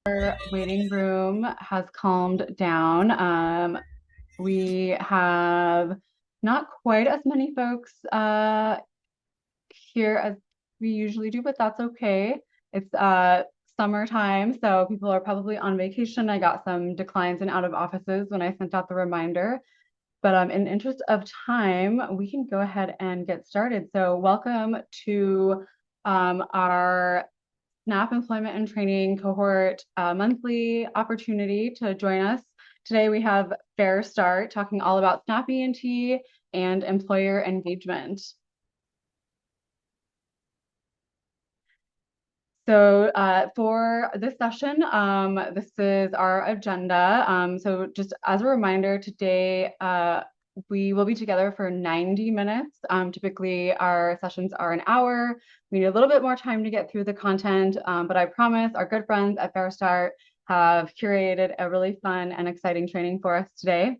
Our waiting room has calmed down. We have not quite as many folks here as we usually do, but that's okay. It's summertime, so people are probably on vacation. I got some declines in out of offices when I sent out the reminder. But in interest of time, we can go ahead and get started. So welcome to our SNAP Employment and Training Cohort monthly opportunity to join us. Today we have FareStart talking all about SNAP E&T and employer engagement. So for this session, this is our agenda. So just as a reminder, today we will be together for 90 minutes. Typically, our sessions are an hour. We need a little bit more time to get through the content, but I promise our good friends at FareStart have curated a really fun and exciting training for us today.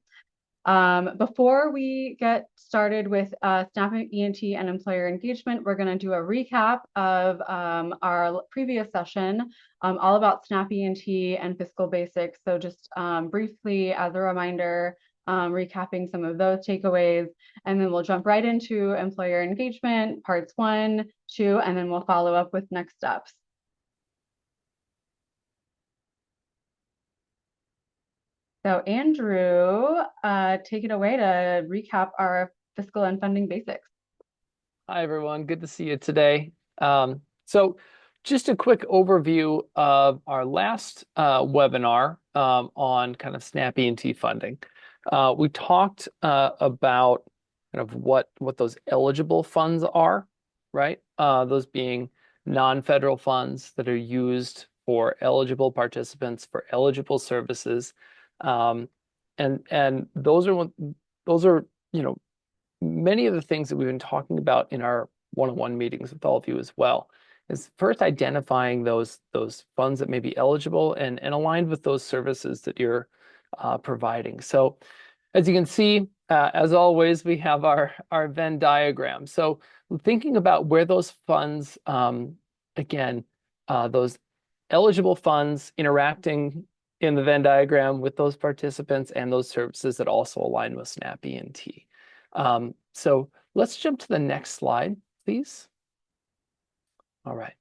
Before we get started with SNAP E&T and employer engagement, we're going to do a recap of our previous session, all about SNAP E&T and fiscal basics. So just briefly as a reminder, recapping some of those takeaways, and then we'll jump right into employer engagement, parts 1, 2, and then we'll follow up with next steps. So Andrew, take it away to recap our fiscal and funding basics. Hi, everyone. Good to see you today. So just a quick overview of our last webinar on kind of SNAP E&T funding. We talked about kind of what those eligible funds are, right? Those being non-federal funds that are used for eligible participants for eligible services. And those are many of the things that we've been talking about in our one-on-one meetings with all of you as well, is first identifying those funds that may be eligible and aligned with those services that you're providing. So as you can see, as always, we have our Venn diagram. So thinking about where those funds, those eligible funds interacting in the Venn diagram with those participants and those services that also align with SNAP E&T. So let's jump to the next slide, please. All right.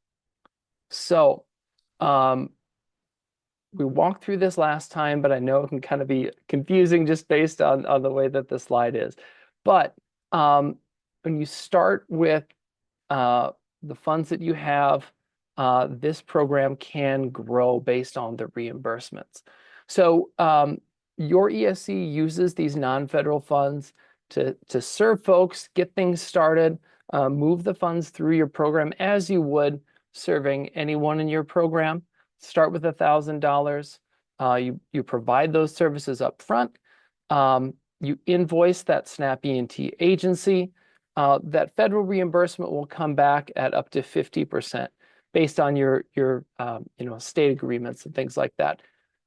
So we walked through this last time, but I know it can kind of be confusing just based on the way that the slide is. But when you start with the funds that you have, this program can grow based on the reimbursements. So your ESC uses these non-federal funds to serve folks, get things started, move the funds through your program as you would serving anyone in your program. Start with $1,000. You provide those services up front. You invoice that SNAP E&T agency. That federal reimbursement will come back at up to 50% based on your state agreements and things like that.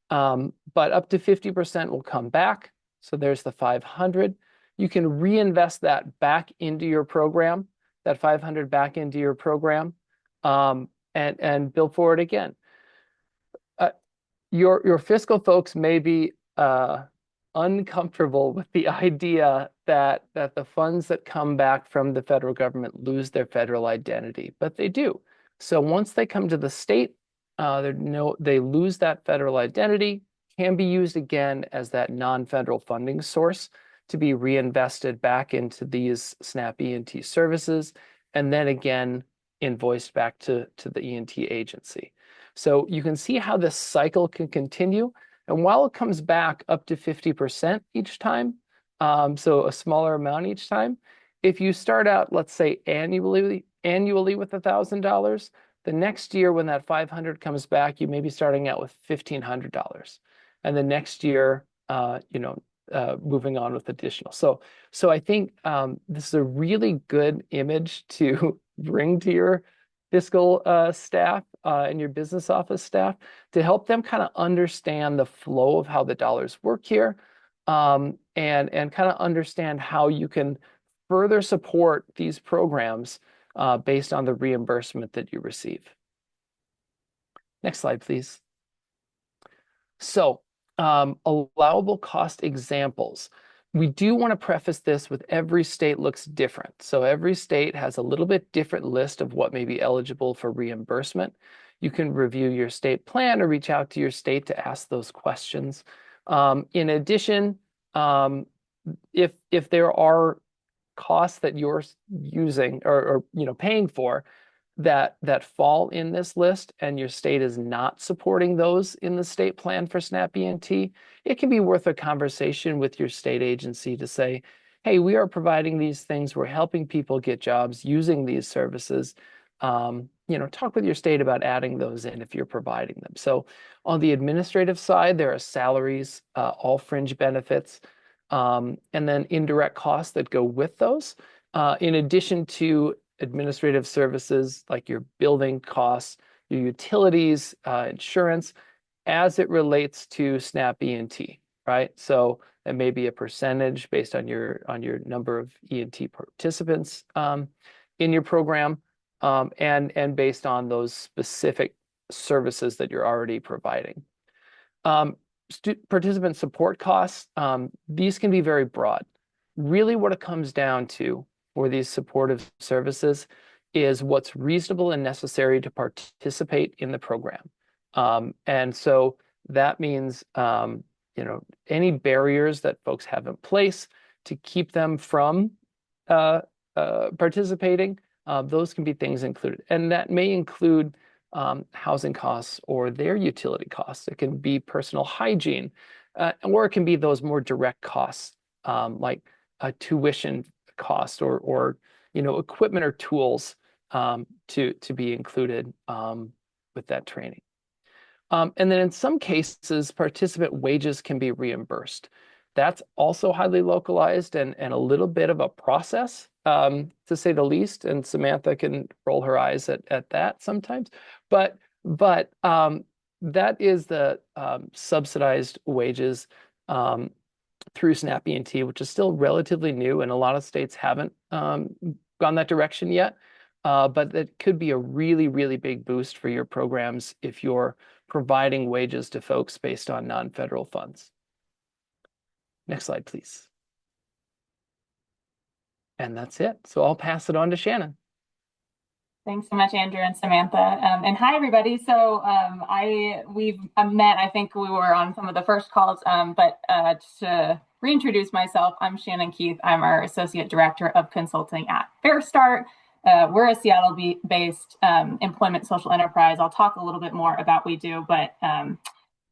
But up to 50% will come back. So there's the 500. You can reinvest that back into your program, that 500 back into your program, and bill for it again. Your fiscal folks may be uncomfortable with the idea that the funds that come back from the federal government lose their federal identity, but they do. So once they come to the state, they lose that federal identity, can be used again as that non-federal funding source to be reinvested back into these SNAP E&T services, and then again invoiced back to the E&T agency. So you can see how this cycle can continue. And while it comes back up to 50% each time, so a smaller amount each time, if you start out, let's say annually with $1,000, the next year when that 500 comes back, you may be starting out with $1,500. And the next year, moving on with additional. So I think this is a really good image to bring to your fiscal staff and your business office staff to help them kind of understand the flow of how the dollars work here, and kind of understand how you can further support these programs based on the reimbursement that you receive. Next slide, please. So, allowable cost examples. We do want to preface this with every state looks different. So every state has a little bit different list of what may be eligible for reimbursement. You can review your state plan or reach out to your state to ask those questions. In addition, if there are costs that you're using or paying for that fall in this list and your state is not supporting those in the state plan for SNAP E&T, it can be worth a conversation with your state agency to say, hey, we are providing these things, we're helping people get jobs using these services. Talk with your state about adding those in if you're providing them. So on the administrative side, there are salaries, all fringe benefits, and then indirect costs that go with those. In addition to administrative services like your building costs, your utilities, insurance, as it relates to SNAP E&T, right? So it may be a percentage based on your number of E&T participants in your program, and based on those specific services that you're already providing. Participant support costs, these can be very broad. Really what it comes down to for these supportive services is what's reasonable and necessary to participate in the program. And so that means, any barriers that folks have in place to keep them from participating, those can be things included. And that may include housing costs or their utility costs. It can be personal hygiene, or it can be those more direct costs, like a tuition cost or equipment or tools to be included with that training. And then in some cases, participant wages can be reimbursed. That's also highly localized and a little bit of a process, to say the least. And Samantha can roll her eyes at that sometimes. But that is the subsidized wages through SNAP E&T, which is still relatively new, and a lot of states haven't gone that direction yet. But it could be a really, really big boost for your programs if you're providing wages to folks based on non-federal funds. Next slide, please. And that's it. So I'll pass it on to Shannon. Thanks so much, Andrew and Samantha. And hi, everybody. So we've met, I think we were on some of the first calls, but to reintroduce myself, I'm Shannon Keith. I'm our Associate Director of Consulting at FareStart. We're a Seattle-based employment social enterprise. I'll talk a little bit more about what we do, but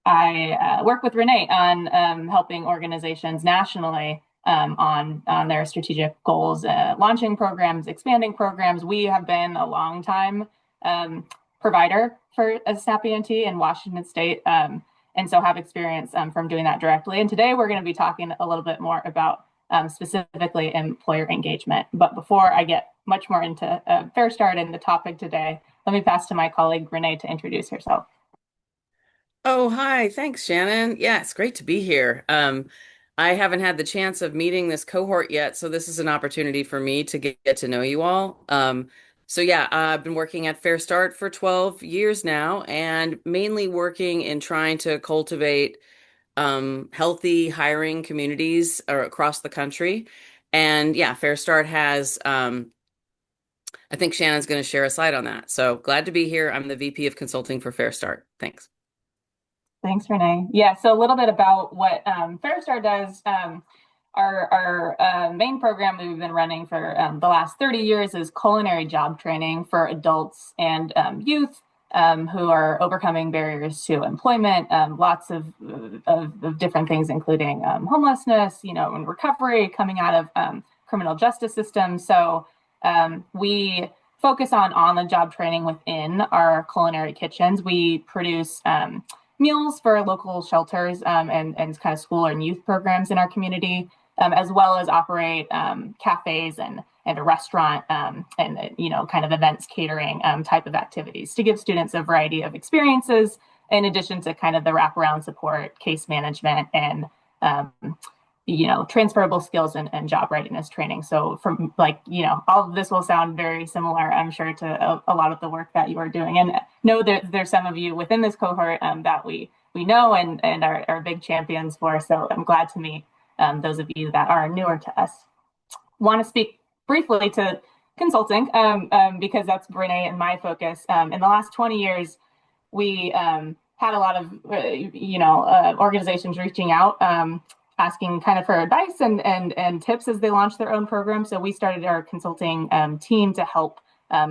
I work with Renee on helping organizations nationally on their strategic goals, launching programs, expanding programs. We have been a long-time provider for a SNAP E&T in Washington State, and so have experience from doing that directly. And today we're going to be talking a little bit more about specifically employer engagement. But before I get much more into FareStart and the topic today, let me pass to my colleague Renee to introduce herself. Oh, hi. Thanks, Shannon. Yeah, it's great to be here. I haven't had the chance of meeting this cohort yet, so this is an opportunity for me to get to know you all. So yeah, I've been working at FareStart for 12 years now, and mainly working in trying to cultivate healthy hiring communities across the country. And yeah, FareStart has, I think Shannon's going to share a slide on that. So glad to be here. I'm the VP of Consulting for FareStart. Thanks. Thanks, Renee. Yeah, so a little bit about what FareStart does. Our main program that we've been running for the last 30 years is culinary job training for adults and youth who are overcoming barriers to employment, lots of different things, including homelessness, and recovery, coming out of criminal justice systems. So we focus on the job training within our culinary kitchens. We produce meals for local shelters and kind of school and youth programs in our community, as well as operate cafes and a restaurant and kind of events catering type of activities to give students a variety of experiences, in addition to kind of the wraparound support, case management, and transferable skills and job readiness training. So from all of this will sound very similar, I'm sure, to a lot of the work that you are doing. And know that there's some of you within this cohort that we know and are big champions for. So I'm glad to meet those of you that are newer to us. Want to speak briefly to consulting because that's Renee and my focus. In the last 20 years, we had a lot of organizations reaching out, asking kind of for advice and tips as they launched their own program. So we started our consulting team to help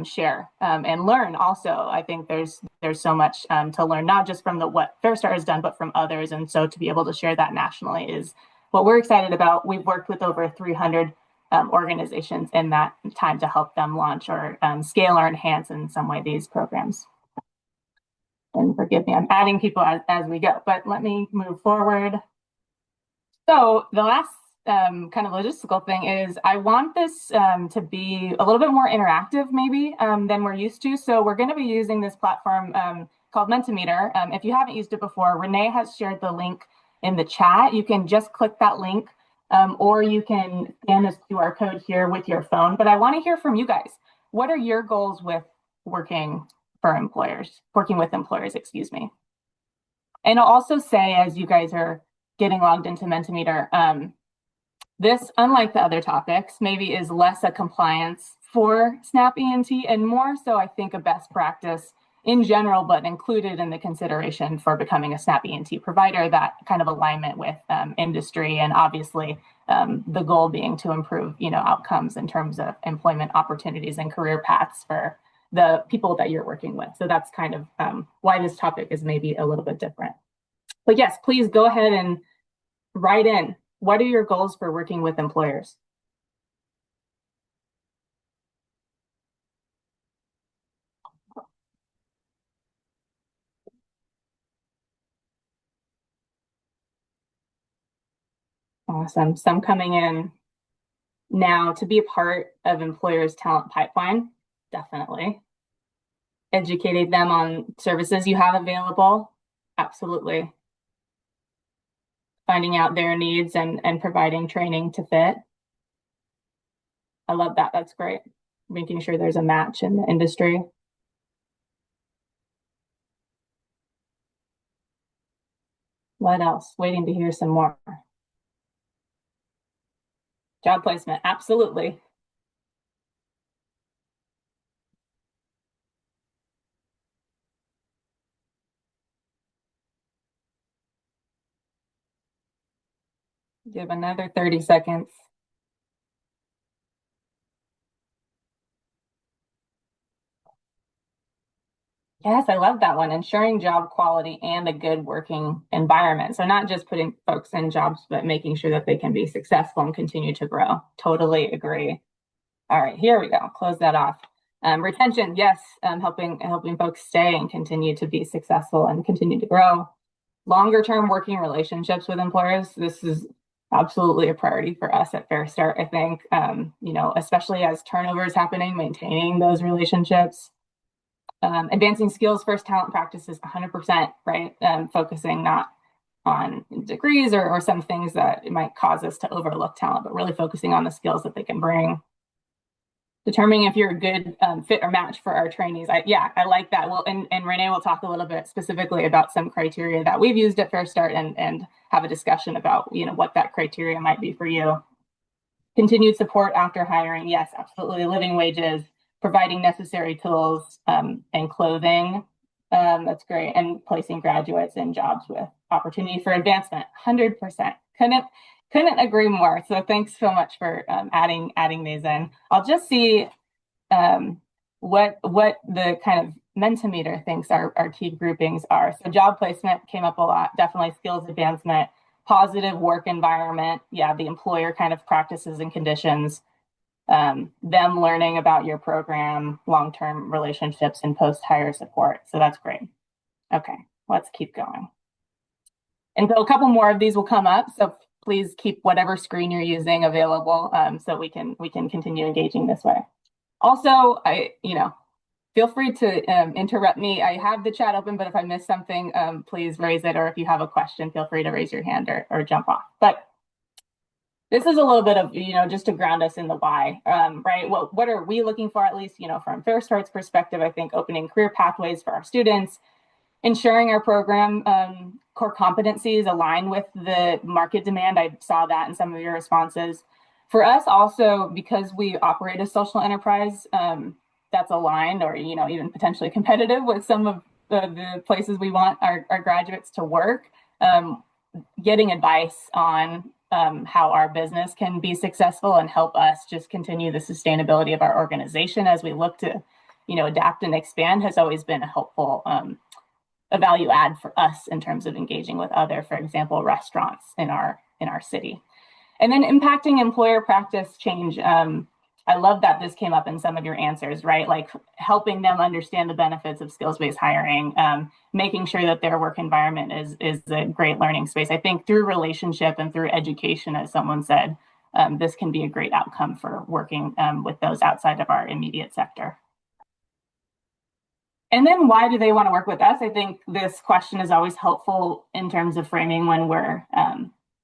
share and learn. Also, I think there's so much to learn, not just from what FareStart has done, but from others. And so to be able to share that nationally is what we're excited about. We've worked with over 300 organizations in that time to help them launch or scale or enhance in some way these programs. And forgive me, I'm adding people as we go, but let me move forward. So the last kind of logistical thing is I want this to be a little bit more interactive maybe than we're used to. So we're going to be using this platform called Mentimeter. If you haven't used it before, Renee has shared the link in the chat. You can just click that link or you can scan this QR code here with your phone. But I want to hear from you guys. What are your goals with working with employers, excuse me. And I'll also say, as you guys are getting logged into Mentimeter, this, unlike the other topics, maybe is less a compliance for SNAP E&T and more so, I think, a best practice in general, but included in the consideration for becoming a SNAP E&T provider, that kind of alignment with industry, and obviously the goal being to improve, outcomes in terms of employment opportunities and career paths for the people that you're working with. So that's kind of why this topic is maybe a little bit different. But yes, please go ahead and write in. What are your goals for working with employers? Awesome. Some coming in now. To be a part of employers' talent pipeline, definitely. Educating them on services you have available, absolutely. Finding out their needs and providing training to fit. I love that. That's great. Making sure there's a match in the industry. What else? Waiting to hear some more. Job placement, absolutely. Give another 30 seconds. Yes, I love that one. Ensuring job quality and a good working environment. So not just putting folks in jobs, but making sure that they can be successful and continue to grow. Totally agree. All right, here we go. Close that off. Retention, yes, helping folks stay and continue to be successful and continue to grow. Longer term working relationships with employers. This is absolutely a priority for us at FareStart, I think, especially as turnover is happening, maintaining those relationships. Advancing skills first talent practices 100%, right? Focusing not on degrees or some things that might cause us to overlook talent, but really focusing on the skills that they can bring. Determining if you're a good fit or match for our trainees. I like that. Well, and Renee will talk a little bit specifically about some criteria that we've used at FareStart and have a discussion about, what that criteria might be for you. Continued support after hiring. Yes, absolutely. Living wages, providing necessary tools and clothing. That's great. And placing graduates in jobs with opportunity for advancement. 100%. Couldn't agree more. So thanks so much for adding these in. I'll just see what the kind of Mentimeter thinks our key groupings are. So job placement came up a lot. Definitely skills advancement, positive work environment. Yeah, the employer kind of practices and conditions. Them learning about your program, long-term relationships, and post-hire support. So that's great. Okay, let's keep going. And so a couple more of these will come up. So please keep whatever screen you're using available so we can continue engaging this way. Also, feel free to interrupt me. I have the chat open, but if I miss something, please raise it. Or if you have a question, feel free to raise your hand or jump off. But this is a little bit of, just to ground us in the why, right? What are we looking for, at least, from FareStart's perspective? I think opening career pathways for our students, ensuring our program core competencies align with the market demand. I saw that in some of your responses. For us also, because we operate a social enterprise that's aligned or, even potentially competitive with some of the places we want our graduates to work, getting advice on how our business can be successful and help us just continue the sustainability of our organization as we look to, adapt and expand has always been a helpful a value add for us in terms of engaging with other, for example, restaurants in our city. And then impacting employer practice change. I love that this came up in some of your answers, right? Like helping them understand the benefits of skills-based hiring, making sure that their work environment is a great learning space. I think through relationship and through education, as someone said, this can be a great outcome for working with those outside of our immediate sector. And then why do they want to work with us? I think this question is always helpful in terms of framing when we're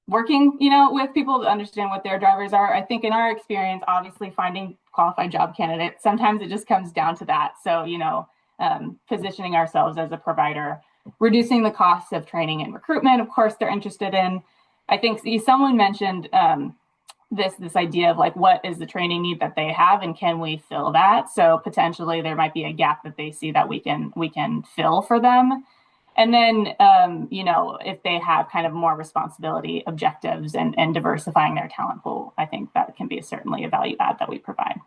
working, with people to understand what their drivers are. I think in our experience, obviously finding qualified job candidates, sometimes it just comes down to that. So, positioning ourselves as a provider, reducing the costs of training and recruitment, of course, they're interested in. I think someone mentioned this idea of like, what is the training need that they have and can we fill that? So potentially there might be a gap that they see that we can fill for them. And then, if they have kind of more responsibility objectives and diversifying their talent pool, I think that can be certainly a value add that we provide.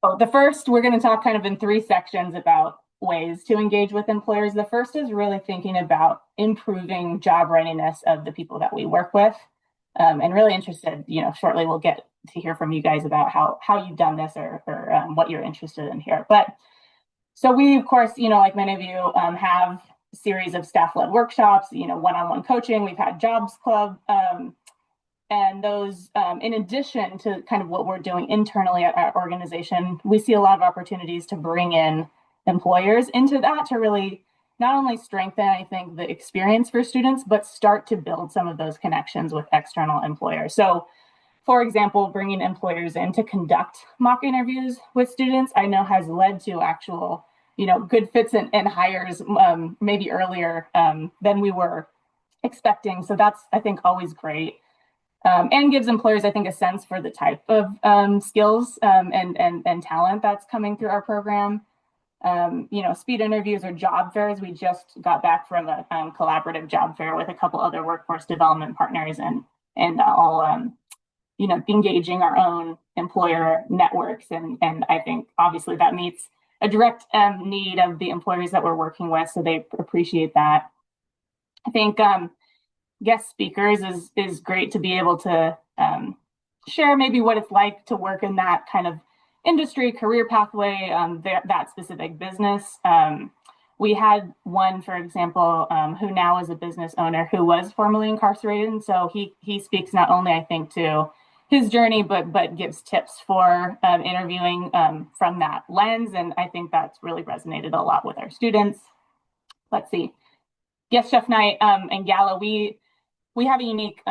So the first, we're going to talk kind of in 3 sections about ways to engage with employers. The first is really thinking about improving job readiness of the people that we work with. And really interested, shortly we'll get to hear from you guys about how you've done this or what you're interested in here. But so we, of course, like many of you, have a series of staff-led workshops, one-on-one coaching. We've had Jobs Club, and those, in addition to kind of what we're doing internally at our organization, we see a lot of opportunities to bring in employers into that to really not only strengthen, I think, the experience for students, but start to build some of those connections with external employers. So, for example, bringing employers in to conduct mock interviews with students, I know has led to actual, good fits and hires maybe earlier than we were expecting. So that's, I think, always great. And gives employers, I think, a sense for the type of skills and talent that's coming through our program. Speed interviews or job fairs. We just got back from a collaborative job fair with a couple other workforce development partners and all, engaging our own employer networks. And I think obviously that meets a direct need of the employers that we're working with. So they appreciate that. I think guest speakers is great to be able to share maybe what it's like to work in that kind of industry, career pathway, that specific business. We had one, for example, who now is a business owner who was formerly incarcerated. And so he speaks not only, I think, to his journey, but gives tips for interviewing from that lens. And I think that's really resonated a lot with our students. Let's see. Guest Chef Night and Gala, we have a unique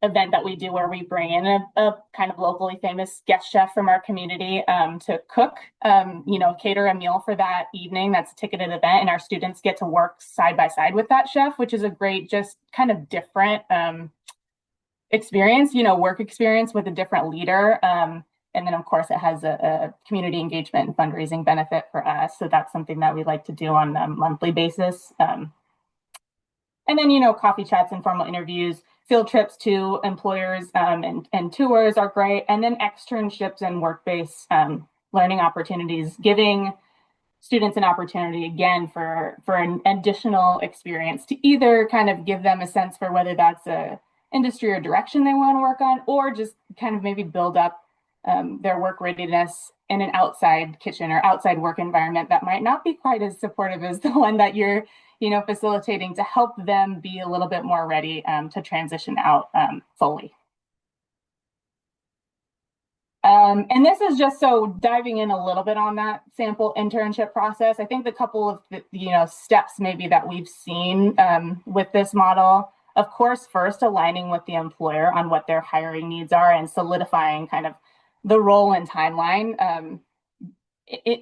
event that we do where we bring in a kind of locally famous guest chef from our community to cook, cater a meal for that evening. That's a ticketed event, and our students get to work side by side with that chef, which is a great, just kind of different experience, work experience with a different leader. And then, of course, it has a community engagement and fundraising benefit for us. So that's something that we like to do on a monthly basis. And then, coffee chats, informal interviews, field trips to employers and tours are great. And then externships and work-based learning opportunities, giving students an opportunity, again, for an additional experience to either kind of give them a sense for whether that's a industry or direction they want to work on, or just kind of maybe build up their work readiness in an outside kitchen or outside work environment that might not be quite as supportive as the one that you're facilitating, to help them be a little bit more ready to transition out fully. And this is just so diving in a little bit on that sample internship process. I think the couple of steps maybe that we've seen with this model, of course, first aligning with the employer on what their hiring needs are and solidifying kind of the role and timeline.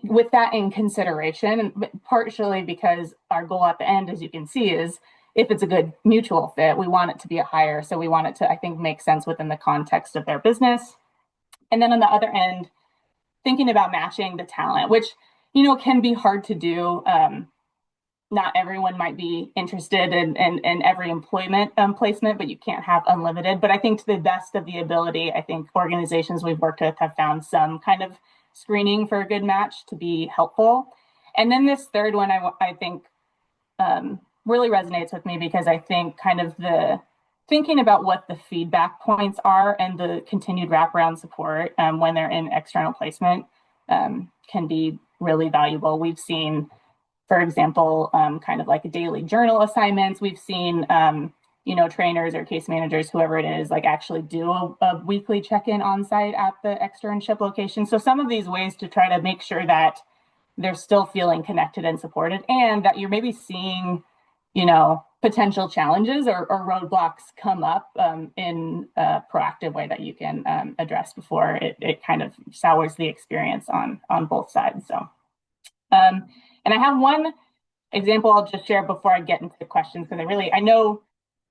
with that in consideration, partially because our goal at the end, as you can see, is if it's a good mutual fit, we want it to be a hire. So we want it to, I think, make sense within the context of their business. And then on the other end, thinking about matching the talent, which, can be hard to do. Not everyone might be interested in every employment placement, but you can't have unlimited. But I think to the best of the ability, I think organizations we've worked with have found some kind of screening for a good match to be helpful. And then this third one, I think really resonates with me, because I think kind of the thinking about what the feedback points are and the continued wraparound support when they're in external placement can be really valuable. We've seen, for example, kind of like daily journal assignments. We've seen, trainers or case managers, whoever it is, like actually do a weekly check-in on site at the externship location. So some of these ways to try to make sure that they're still feeling connected and supported, and that you're maybe seeing, potential challenges or roadblocks come up in a proactive way that you can address before it kind of sours the experience on both sides. So. And I have one example I'll just share before I get into the questions, because I know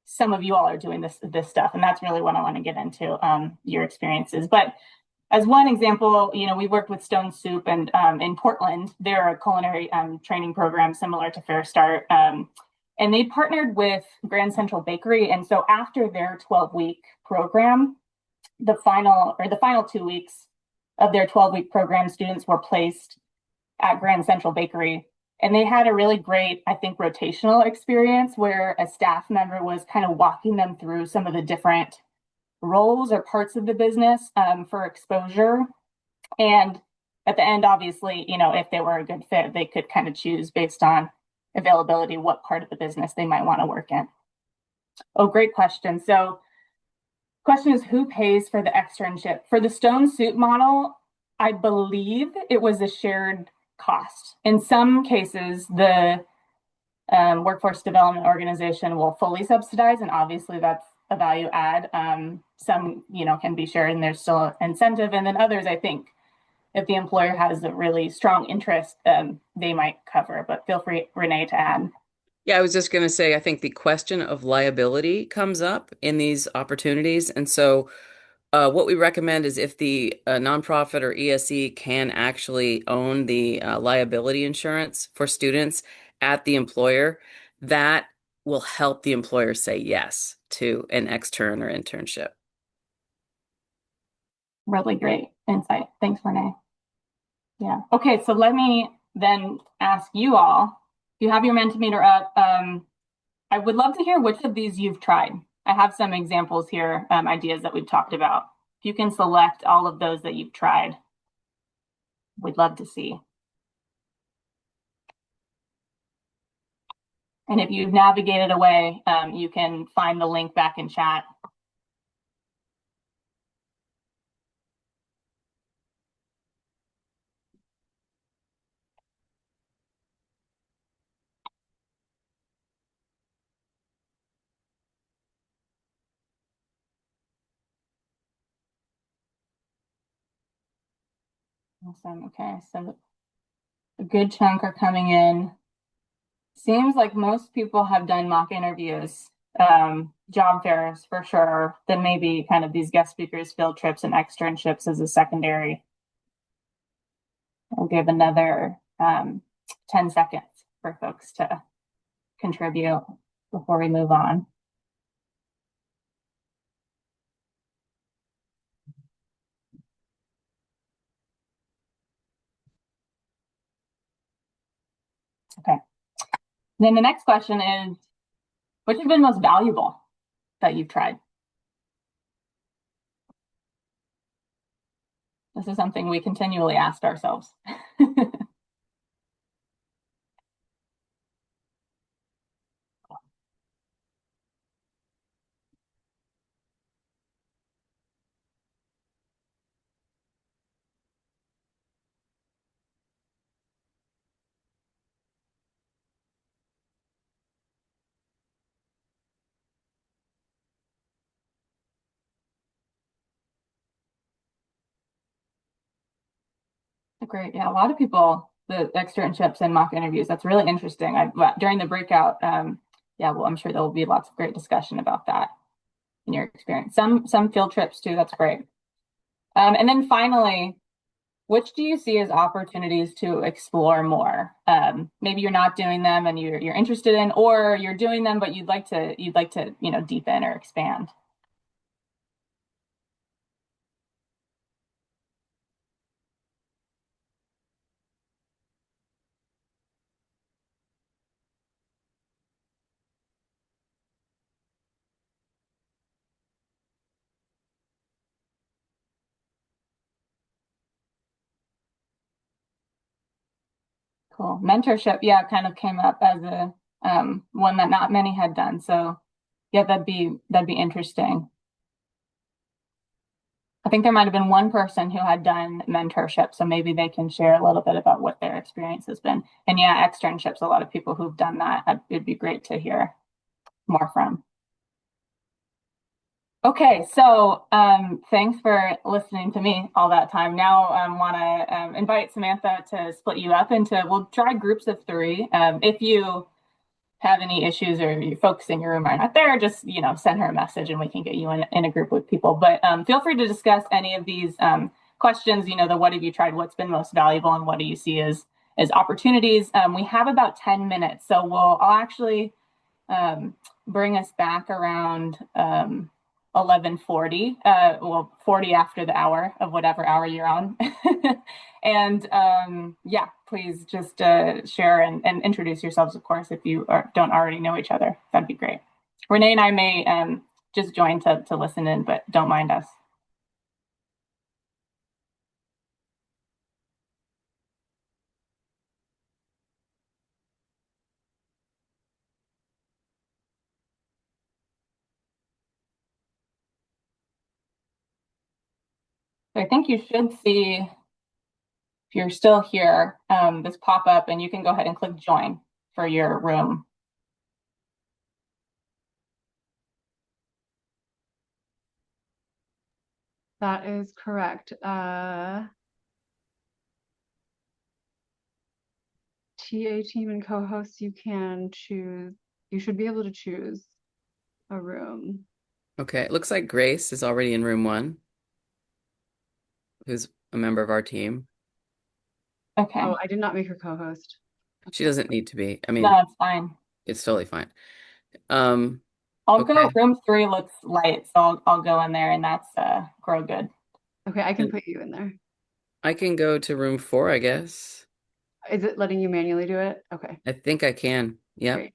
some of you all are doing this stuff, and that's really what I want to get into, your experiences. But as one example, we worked with Stone Soup, and in Portland, they're a culinary training program similar to FareStart, and they partnered with Grand Central Bakery. And so after their 12-week program, the final 2 weeks of their 12-week program, students were placed at Grand Central Bakery. And they had a really great, I think, rotational experience where a staff member was kind of walking them through some of the different roles or parts of the business for exposure. And at the end, obviously, if they were a good fit, they could kind of choose based on availability what part of the business they might want to work in. Oh, great question. So question is, who pays for the externship? For the Stone Soup model, I believe it was a shared cost. In some cases, the workforce development organization will fully subsidize, and obviously that's a value add. Some, can be shared and there's still an incentive. And then others, I think, if the employer has a really strong interest, they might cover. But feel free, Renee, to add. Yeah, I was just going to say, I think the question of liability comes up in these opportunities. And so what we recommend is if the nonprofit or ESE can actually own the liability insurance for students at the employer, that will help the employer say yes to an extern or internship. Really great insight. Thanks, Renee. Yeah. Okay, so let me then ask you all, if you have your Mentimeter up, I would love to hear which of these you've tried. I have some examples here, ideas that we've talked about. If you can select all of those that you've tried, we'd love to see. And if you've navigated away, you can find the link back in chat. Awesome. Okay, so a good chunk are coming in. Seems like most people have done mock interviews, job fairs for sure, then maybe kind of these guest speakers, field trips, and externships as a secondary. I'll give another 10 seconds for folks to contribute before we move on. Okay. Then the next question is, which has been most valuable that you've tried? This is something we continually ask ourselves. Great. Yeah, a lot of people, the externships and mock interviews, that's really interesting. During the breakout, yeah, well, I'm sure there will be lots of great discussion about that in your experience. Some field trips too, that's great. And then finally, which do you see as opportunities to explore more? Maybe you're not doing them and you're interested in, or you're doing them, but you'd like to, deepen or expand. Cool. Mentorship, yeah, kind of came up as a one that not many had done. So yeah, that'd be interesting. I think there might have been one person who had done mentorship, so maybe they can share a little bit about what their experience has been. And yeah, externships, a lot of people who've done that. It'd be great to hear more from. Okay, so thanks for listening to me all that time. Now I want to invite Samantha to split you up into, we'll try groups of three. If you have any issues or you folks in your room are not there, just send her a message and we can get you in a group with people. But feel free to discuss any of these questions. The what have you tried, what's been most valuable, and what do you see as opportunities. We have about 10 minutes, so I'll actually bring us back around 11:40. Well, 40 after the hour of whatever hour you're on. And yeah, please just share and introduce yourselves, of course, if you don't already know each other. That'd be great. Renee and I may just join to listen in, but don't mind us. So I think you should see, if you're still here, this pop up, and you can go ahead and click join for your room. That is correct. TA team and co-hosts, you should be able to choose a room. Okay, it looks like Grace is already in room 1, who's a member of our team. Okay. Oh, I did not make her co-host. She doesn't need to be. I mean, No, it's fine. it's totally fine. I'll Okay. go. Room 3 looks light, so I'll go in there, and that's grow good. Okay, I can put you in there. I can go to room 4, I guess. Is it letting you manually do it? Okay. I think I can. Yeah, Great.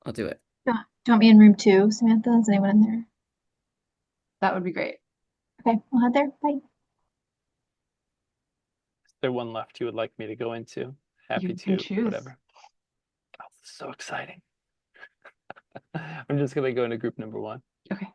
I'll do it. Do you want me in room 2, Samantha? Is anyone in there? That would be great. Okay, I'll head there. Bye. Is there one left you would like me to go into? Happy You can to, choose. whatever. Oh, this is so exciting. I'm just gonna go into group number 1. Okay.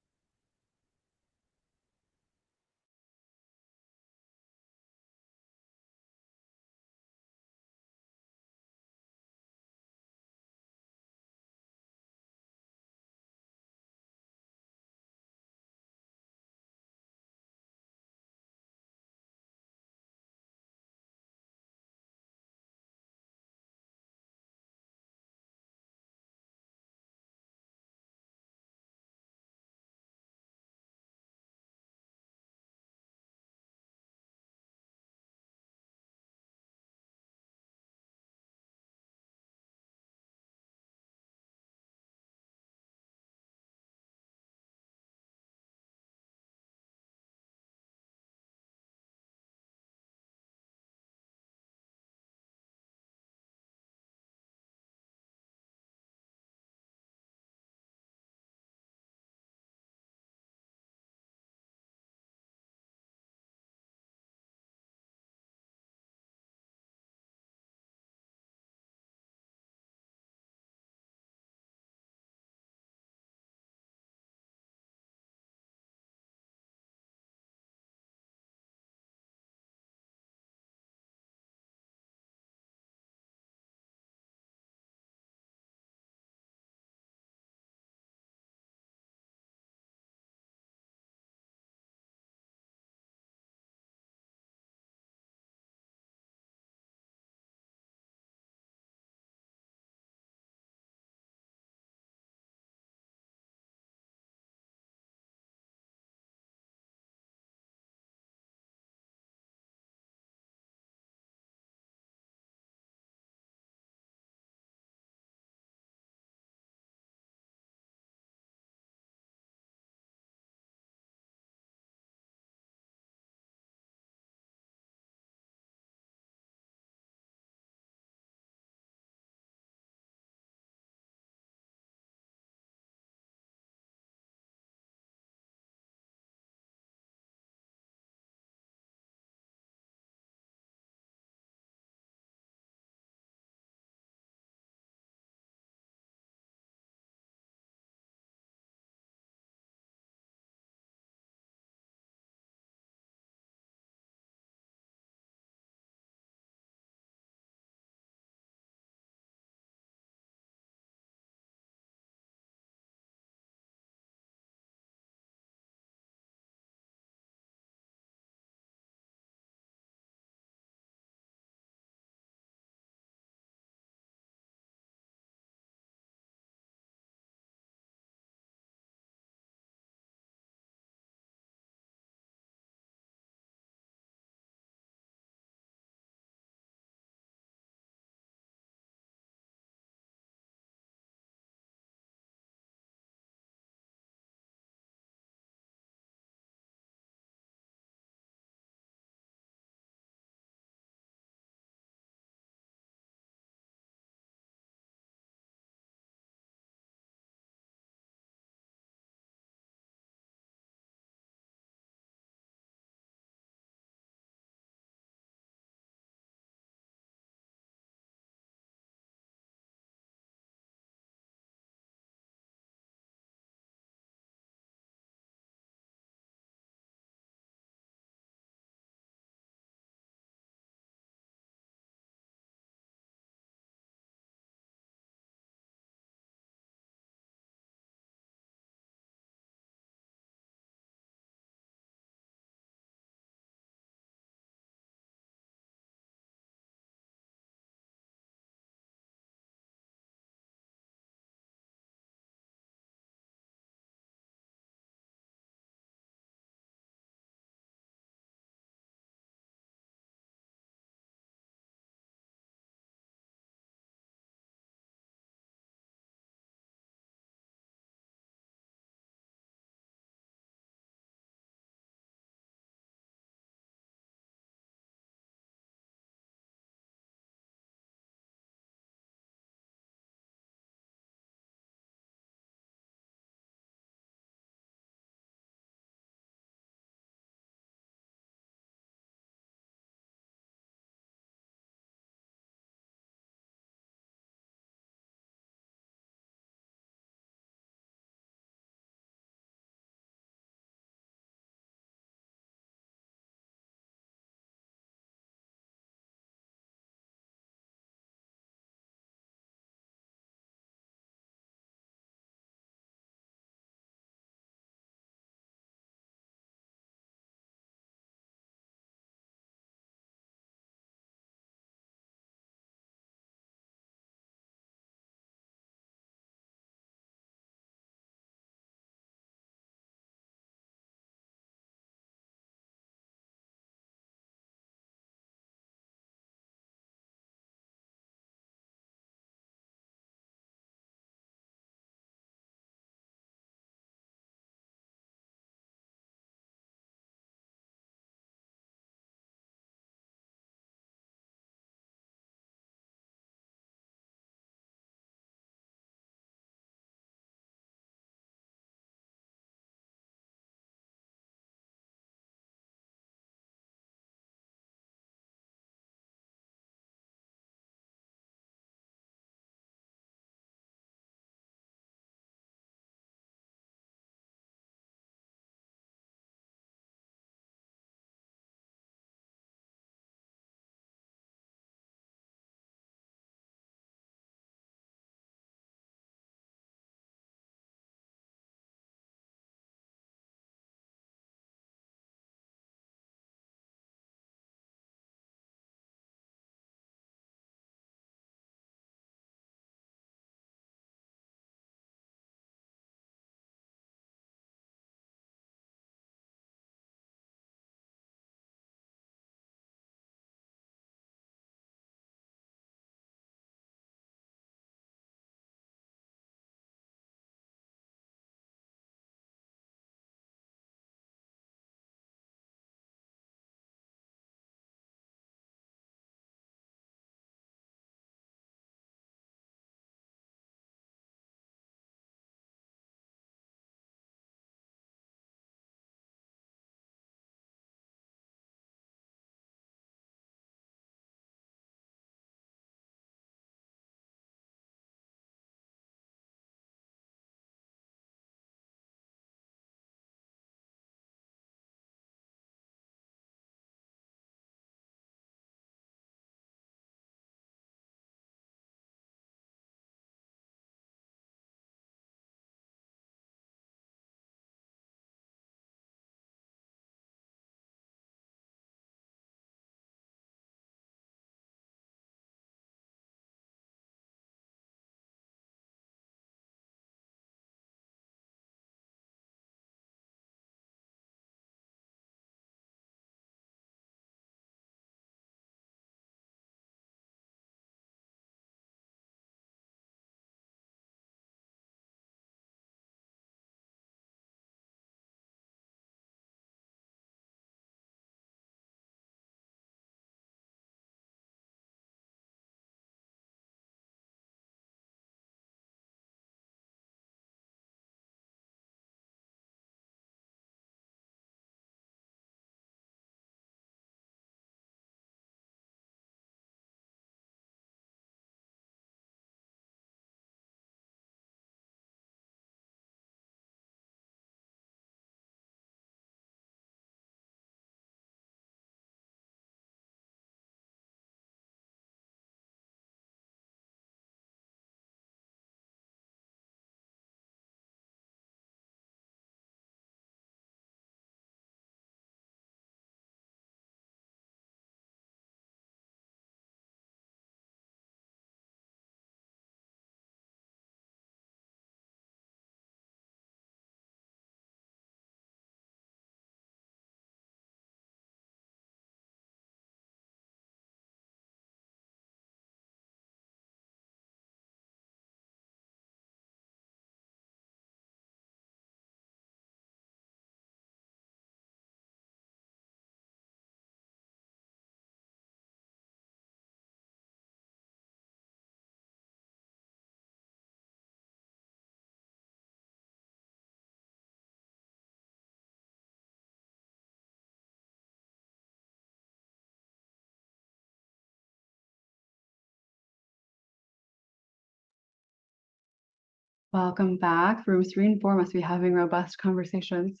Welcome back. Rooms 3 and 4 must be having robust conversations.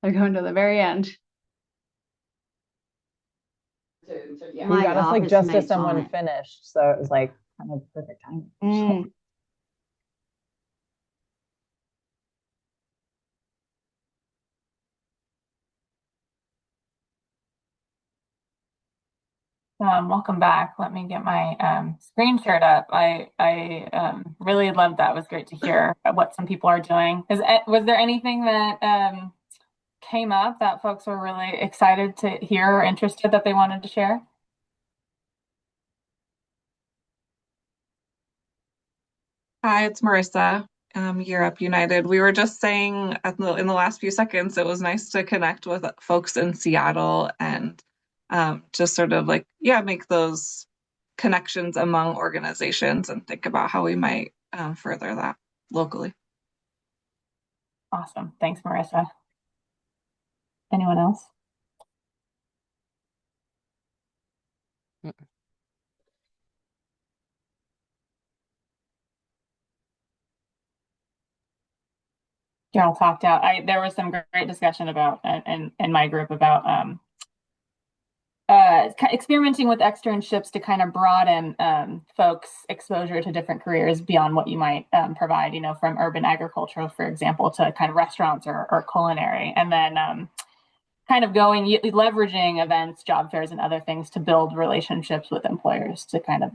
They're going to the very end. We got us like just as someone finished, so it was like kind of perfect timing. Welcome back. Let me get my screen shared up. I really loved that. It was great to hear what some people are doing. Was there anything that came up that folks were really excited to hear or interested that they wanted to share? Hi, it's Marissa, Europe United. We were just saying in the last few seconds, it was nice to connect with folks in Seattle and just sort of like, yeah, make those connections among organizations and think about how we might further that locally. Awesome. Thanks, Marissa. Anyone else? Carol talked out. There was some great discussion about in my group about experimenting with externships to kind of broaden folks' exposure to different careers beyond what you might provide, you know, from urban agricultural, for example, to kind of restaurants or culinary, and then kind of leveraging events, job fairs, and other things to build relationships with employers to kind of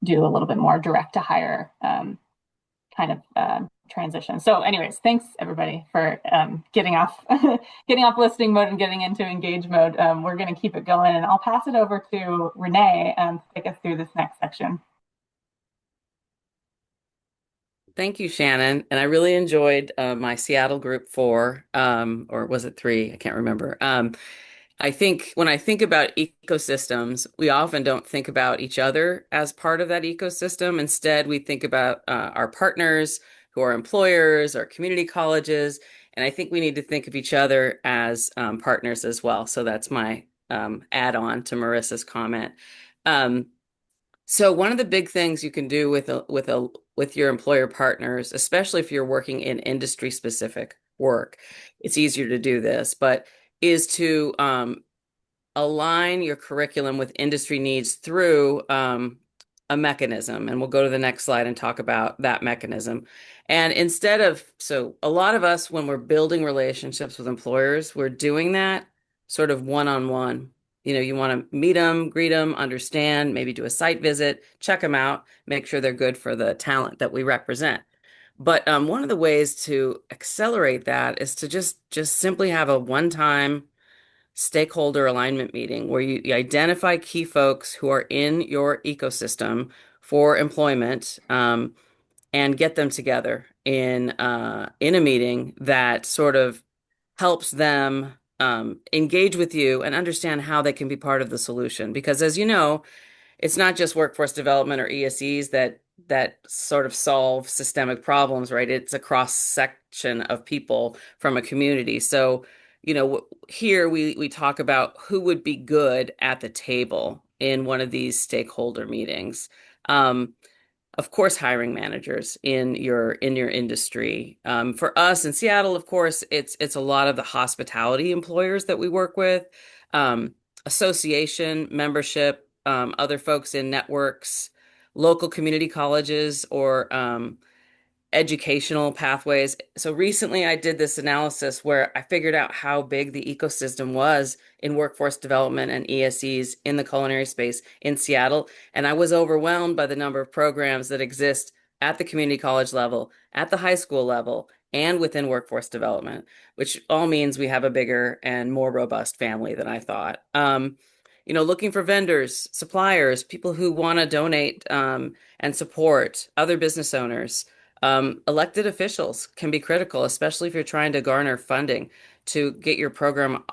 do a little bit more direct to hire kind of transition. So anyways, thanks everybody for getting off listening mode and getting into engage mode. We're going to keep it going, and I'll pass it over to Renee to take us through this next section. Thank you, Shannon. And I really enjoyed my Seattle group 4, or was it 3? I can't remember. I think when I think about ecosystems, we often don't think about each other as part of that ecosystem. Instead, we think about our partners who are employers or community colleges. And I think we need to think of each other as partners as well. So that's my add-on to Marissa's comment. So one of the big things you can do with your employer partners, especially if you're working in industry specific work, it's easier to do this, but is to align your curriculum with industry needs through a mechanism. And we'll go to the next slide and talk about that mechanism. And so a lot of us, when we're building relationships with employers, we're doing that sort of one-on-one. You know, you want to meet them, greet them, understand, maybe do a site visit, check them out, make sure they're good for the talent that we represent. But one of the ways to accelerate that is to just simply have a one-time stakeholder alignment meeting where you identify key folks who are in your ecosystem for employment, and get them together in a meeting that sort of helps them engage with you and understand how they can be part of the solution. Because as you know, it's not just workforce development or ESEs that sort of solve systemic problems, right? It's a cross section of people from a community. So, you know, here we talk about who would be good at the table in one of these stakeholder meetings. Of course, hiring managers in your industry. For us in Seattle, of course, it's a lot of the hospitality employers that we work with, association membership, other folks in networks, local community colleges, or educational pathways. So recently I did this analysis where I figured out how big the ecosystem was in workforce development and ESEs in the culinary space in Seattle. And I was overwhelmed by the number of programs that exist at the community college level, at the high school level, and within workforce development, which all means we have a bigger and more robust family than I thought. You know, looking for vendors, suppliers, people who want to donate and support other business owners. Elected officials can be critical, especially if you're trying to garner funding to get your program,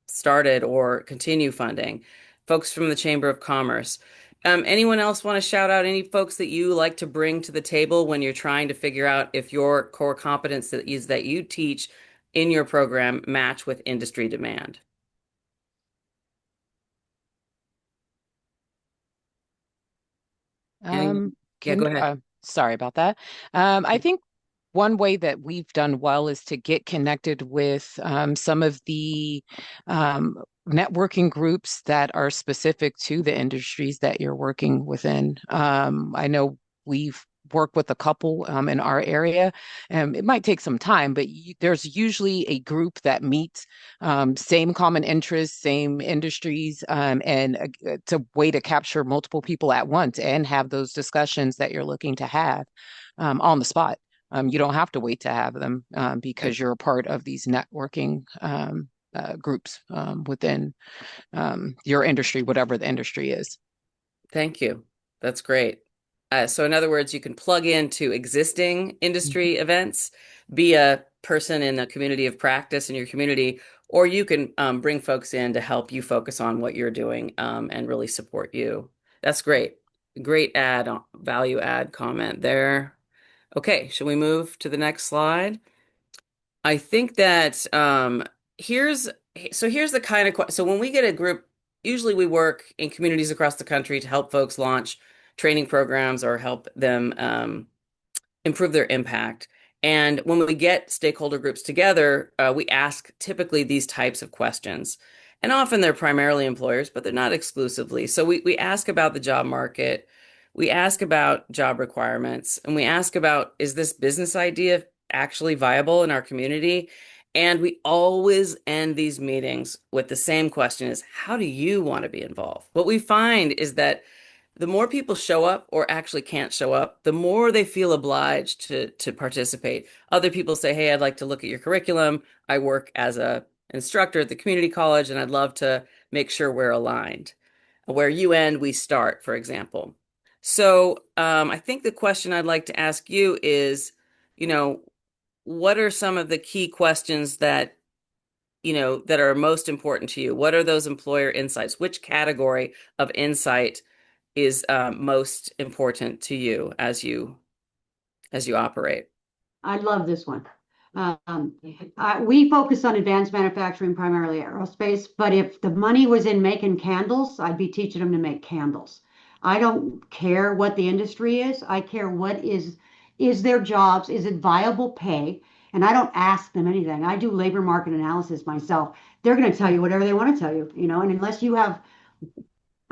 started or continue funding. Folks from the Chamber of Commerce. Anyone else want to shout out any folks that you like to bring to the table when you're trying to figure out if your core competence that you teach in your program match with industry demand? Can, go ahead. Sorry about that. I think one way that we've done well is to get connected with some of the networking groups that are specific to the industries that you're working within. I know we've worked with a couple in our area. It might take some time, but there's usually a group that meets same common interests, same industries, and it's a way to capture multiple people at once and have those discussions that you're looking to have on the spot. You don't have to wait to have them because you're a part of these networking groups within your industry, whatever the industry is. Thank you. That's great. So in other words, you can plug into existing industry events, be a person in a community of practice in your community, or you can bring folks in to help you focus on what you're doing and really support you. That's great. Great value add comment there. Okay, shall we move to the next slide? I think that here's the kind of so when we get a group, usually we work in communities across the country to help folks launch training programs or help them improve their impact. And when we get stakeholder groups together, we ask typically these types of questions. And often they're primarily employers, but they're not exclusively. So we ask about the job market, we ask about job requirements, and we ask about, is this business idea actually viable in our community? And we always end these meetings with the same question is, how do you want to be involved? What we find is that the more people show up or actually can't show up, the more they feel obliged to participate. Other people say, hey, I'd like to look at your curriculum. I work as an instructor at the community college, and I'd love to make sure we're aligned. Where you end, we start, for example. So I think the question I'd like to ask you is, what are some of the key questions that that are most important to you? What are those employer insights? Which category of insight is most important to you as you operate? I love this one. We focus on advanced manufacturing, primarily aerospace, but if the money was in making candles, I'd be teaching them to make candles. I don't care what the industry is. I care what is their jobs, is it viable pay? And I don't ask them anything. I do labor market analysis myself. They're going to tell you whatever they want to tell you, and unless you have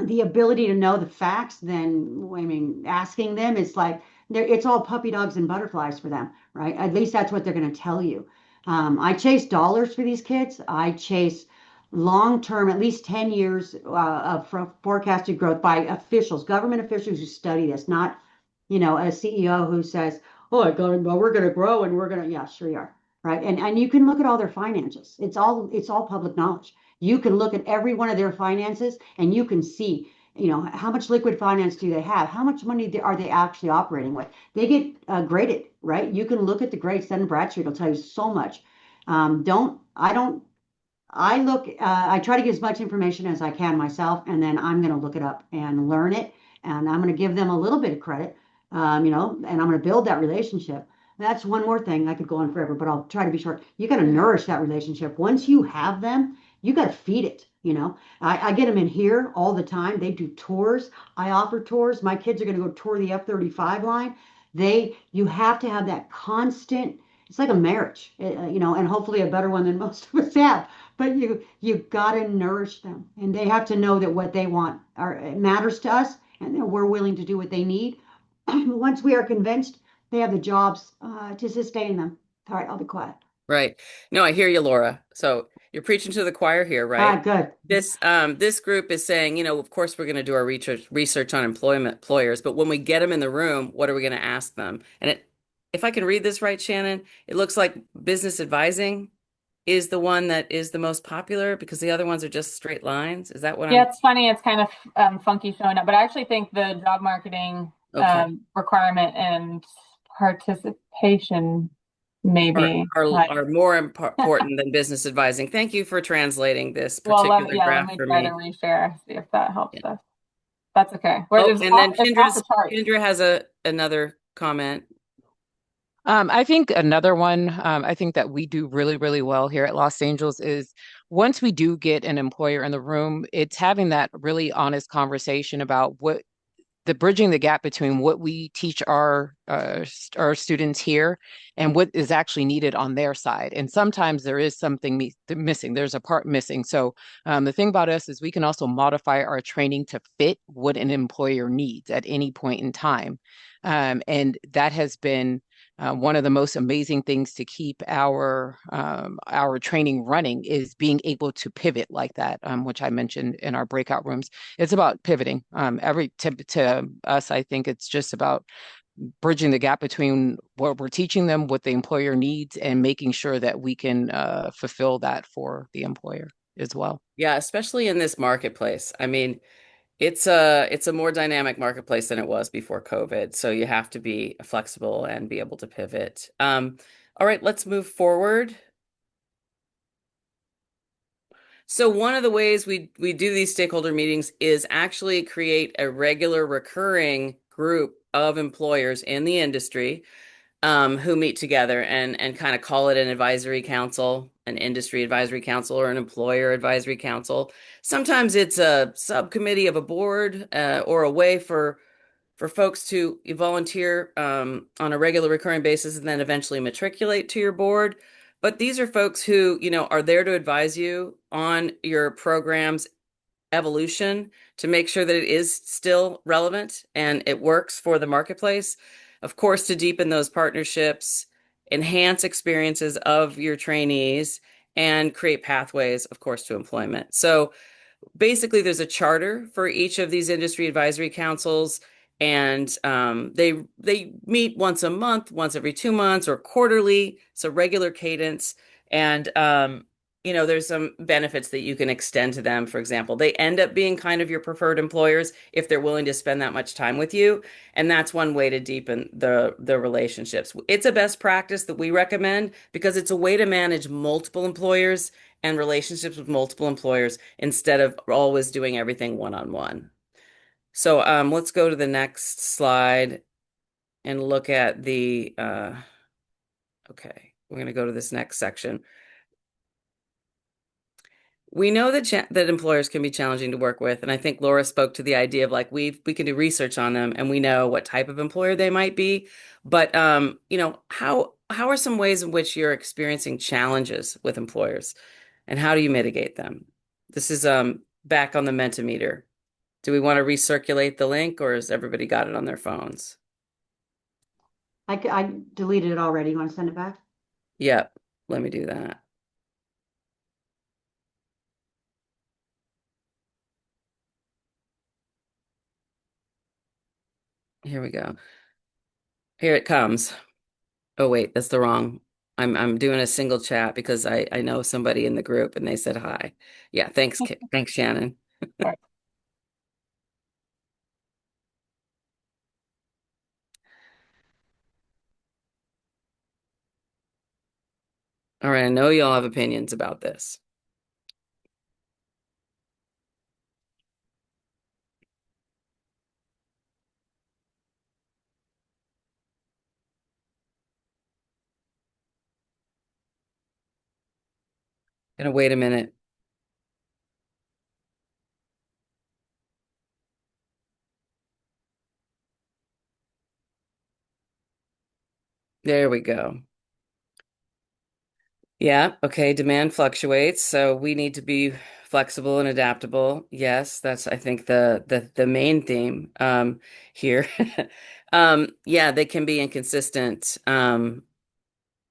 the ability to know the facts, then I mean, asking them is like it's all puppy dogs and butterflies for them, right? At least that's what they're going to tell you. I chase dollars for these kids. I chase long-term, at least 10 years of forecasted growth by officials, government officials who study this, not, a CEO who says, oh, we're going to grow and we're going to, yeah, sure you are, right? And you can look at all their financials. It's all public knowledge. You can look at every one of their finances and you can see, how much liquid finance do they have? How much money are they actually operating with? They get graded, right? You can look at the grades. Dun and Bradstreet will tell you so much. I try to get as much information as I can myself, and then I'm going to look it up and learn it. And I'm going to give them a little bit of credit, and I'm going to build that relationship. That's one more thing. I could go on forever, but I'll try to be short. You got to nourish that relationship. Once you have them, you got to feed it. I get them in here all the time. They do tours. I offer tours. My kids are going to go tour the F-35 line. You have to have that constant. It's like a marriage, and hopefully a better one than most of us have. But you got to nourish them, and they have to know that what they want matters to us, and that we're willing to do what they need. Once we are convinced, they have the jobs to sustain them. All right, I'll be quiet. Right. No, I hear you, Laura. So you're preaching to the choir here, right? Good. This group is saying, of course we're going to do our research on employers, but when we get them in the room, what are we going to ask them? And if I can read this right, Shannon, it looks like business advising is the one that is the most popular because the other ones are just straight lines. Is that what Yeah, it's funny. It's kind of funky showing up, but I actually think the job marketing requirement and participation maybe are more important than business advising. Thank you for translating this particular graph for me. Let me try to reshare, see if that helps us. That's okay. And then Kendra has another comment. I think another one, I think that we do really, really well here at Los Angeles is once we do get an employer in the room, it's having that really honest conversation about what the bridging the gap between what we teach our students here and what is actually needed on their side. And sometimes there is something missing. There's a part missing. So the thing about us is we can also modify our training to fit what an employer needs at any point in time. And that has been one of the most amazing things to keep our training running is being able to pivot like that, which I mentioned in our breakout rooms. It's about pivoting. To us, I think it's just about bridging the gap between what we're teaching them, what the employer needs, and making sure that we can fulfill that for the employer as well. Yeah, especially in this marketplace. I mean, it's a more dynamic marketplace than it was before COVID. So you have to be flexible and be able to pivot. All right, let's move forward. So one of the ways we do these stakeholder meetings is actually create a regular recurring group of employers in the industry who meet together and kind of call it an advisory council, an industry advisory council, or an employer advisory council. Sometimes it's a subcommittee of a board or a way for folks to volunteer on a regular recurring basis and then eventually matriculate to your board. But these are folks who, are there to advise you on your program's evolution to make sure that it is still relevant and it works for the marketplace. Of course, to deepen those partnerships, enhance experiences of your trainees, and create pathways, of course, to employment. So basically, there's a charter for each of these industry advisory councils, and they meet once a month, once every 2 months, or quarterly, so regular cadence. And there's some benefits that you can extend to them. For example, they end up being kind of your preferred employers if they're willing to spend that much time with you, and that's one way to deepen the relationships. It's a best practice that we recommend because it's a way to manage multiple employers and relationships with multiple employers instead of always doing everything one-on-one. So let's go to the next slide and look at the, okay, we're going to go to this next section. We know that employers can be challenging to work with, and I think Laura spoke to the idea of like we can do research on them and we know what type of employer they might be. But how are some ways in which you're experiencing challenges with employers, and how do you mitigate them? This is back on the Mentimeter. Do we want to recirculate the link, or has everybody got it on their phones? I deleted it already. You want to send it back? Yep, let me do that. Here we go. Here it comes. Oh wait, that's the wrong. I'm doing a single chat because I know somebody in the group and they said hi. Yeah, thanks Shannon. All right, I know y'all have opinions about this. Gonna wait a minute. There we go. Yeah, okay, demand fluctuates, so we need to be flexible and adaptable. Yes, that's I think the main theme here. Yeah, they can be inconsistent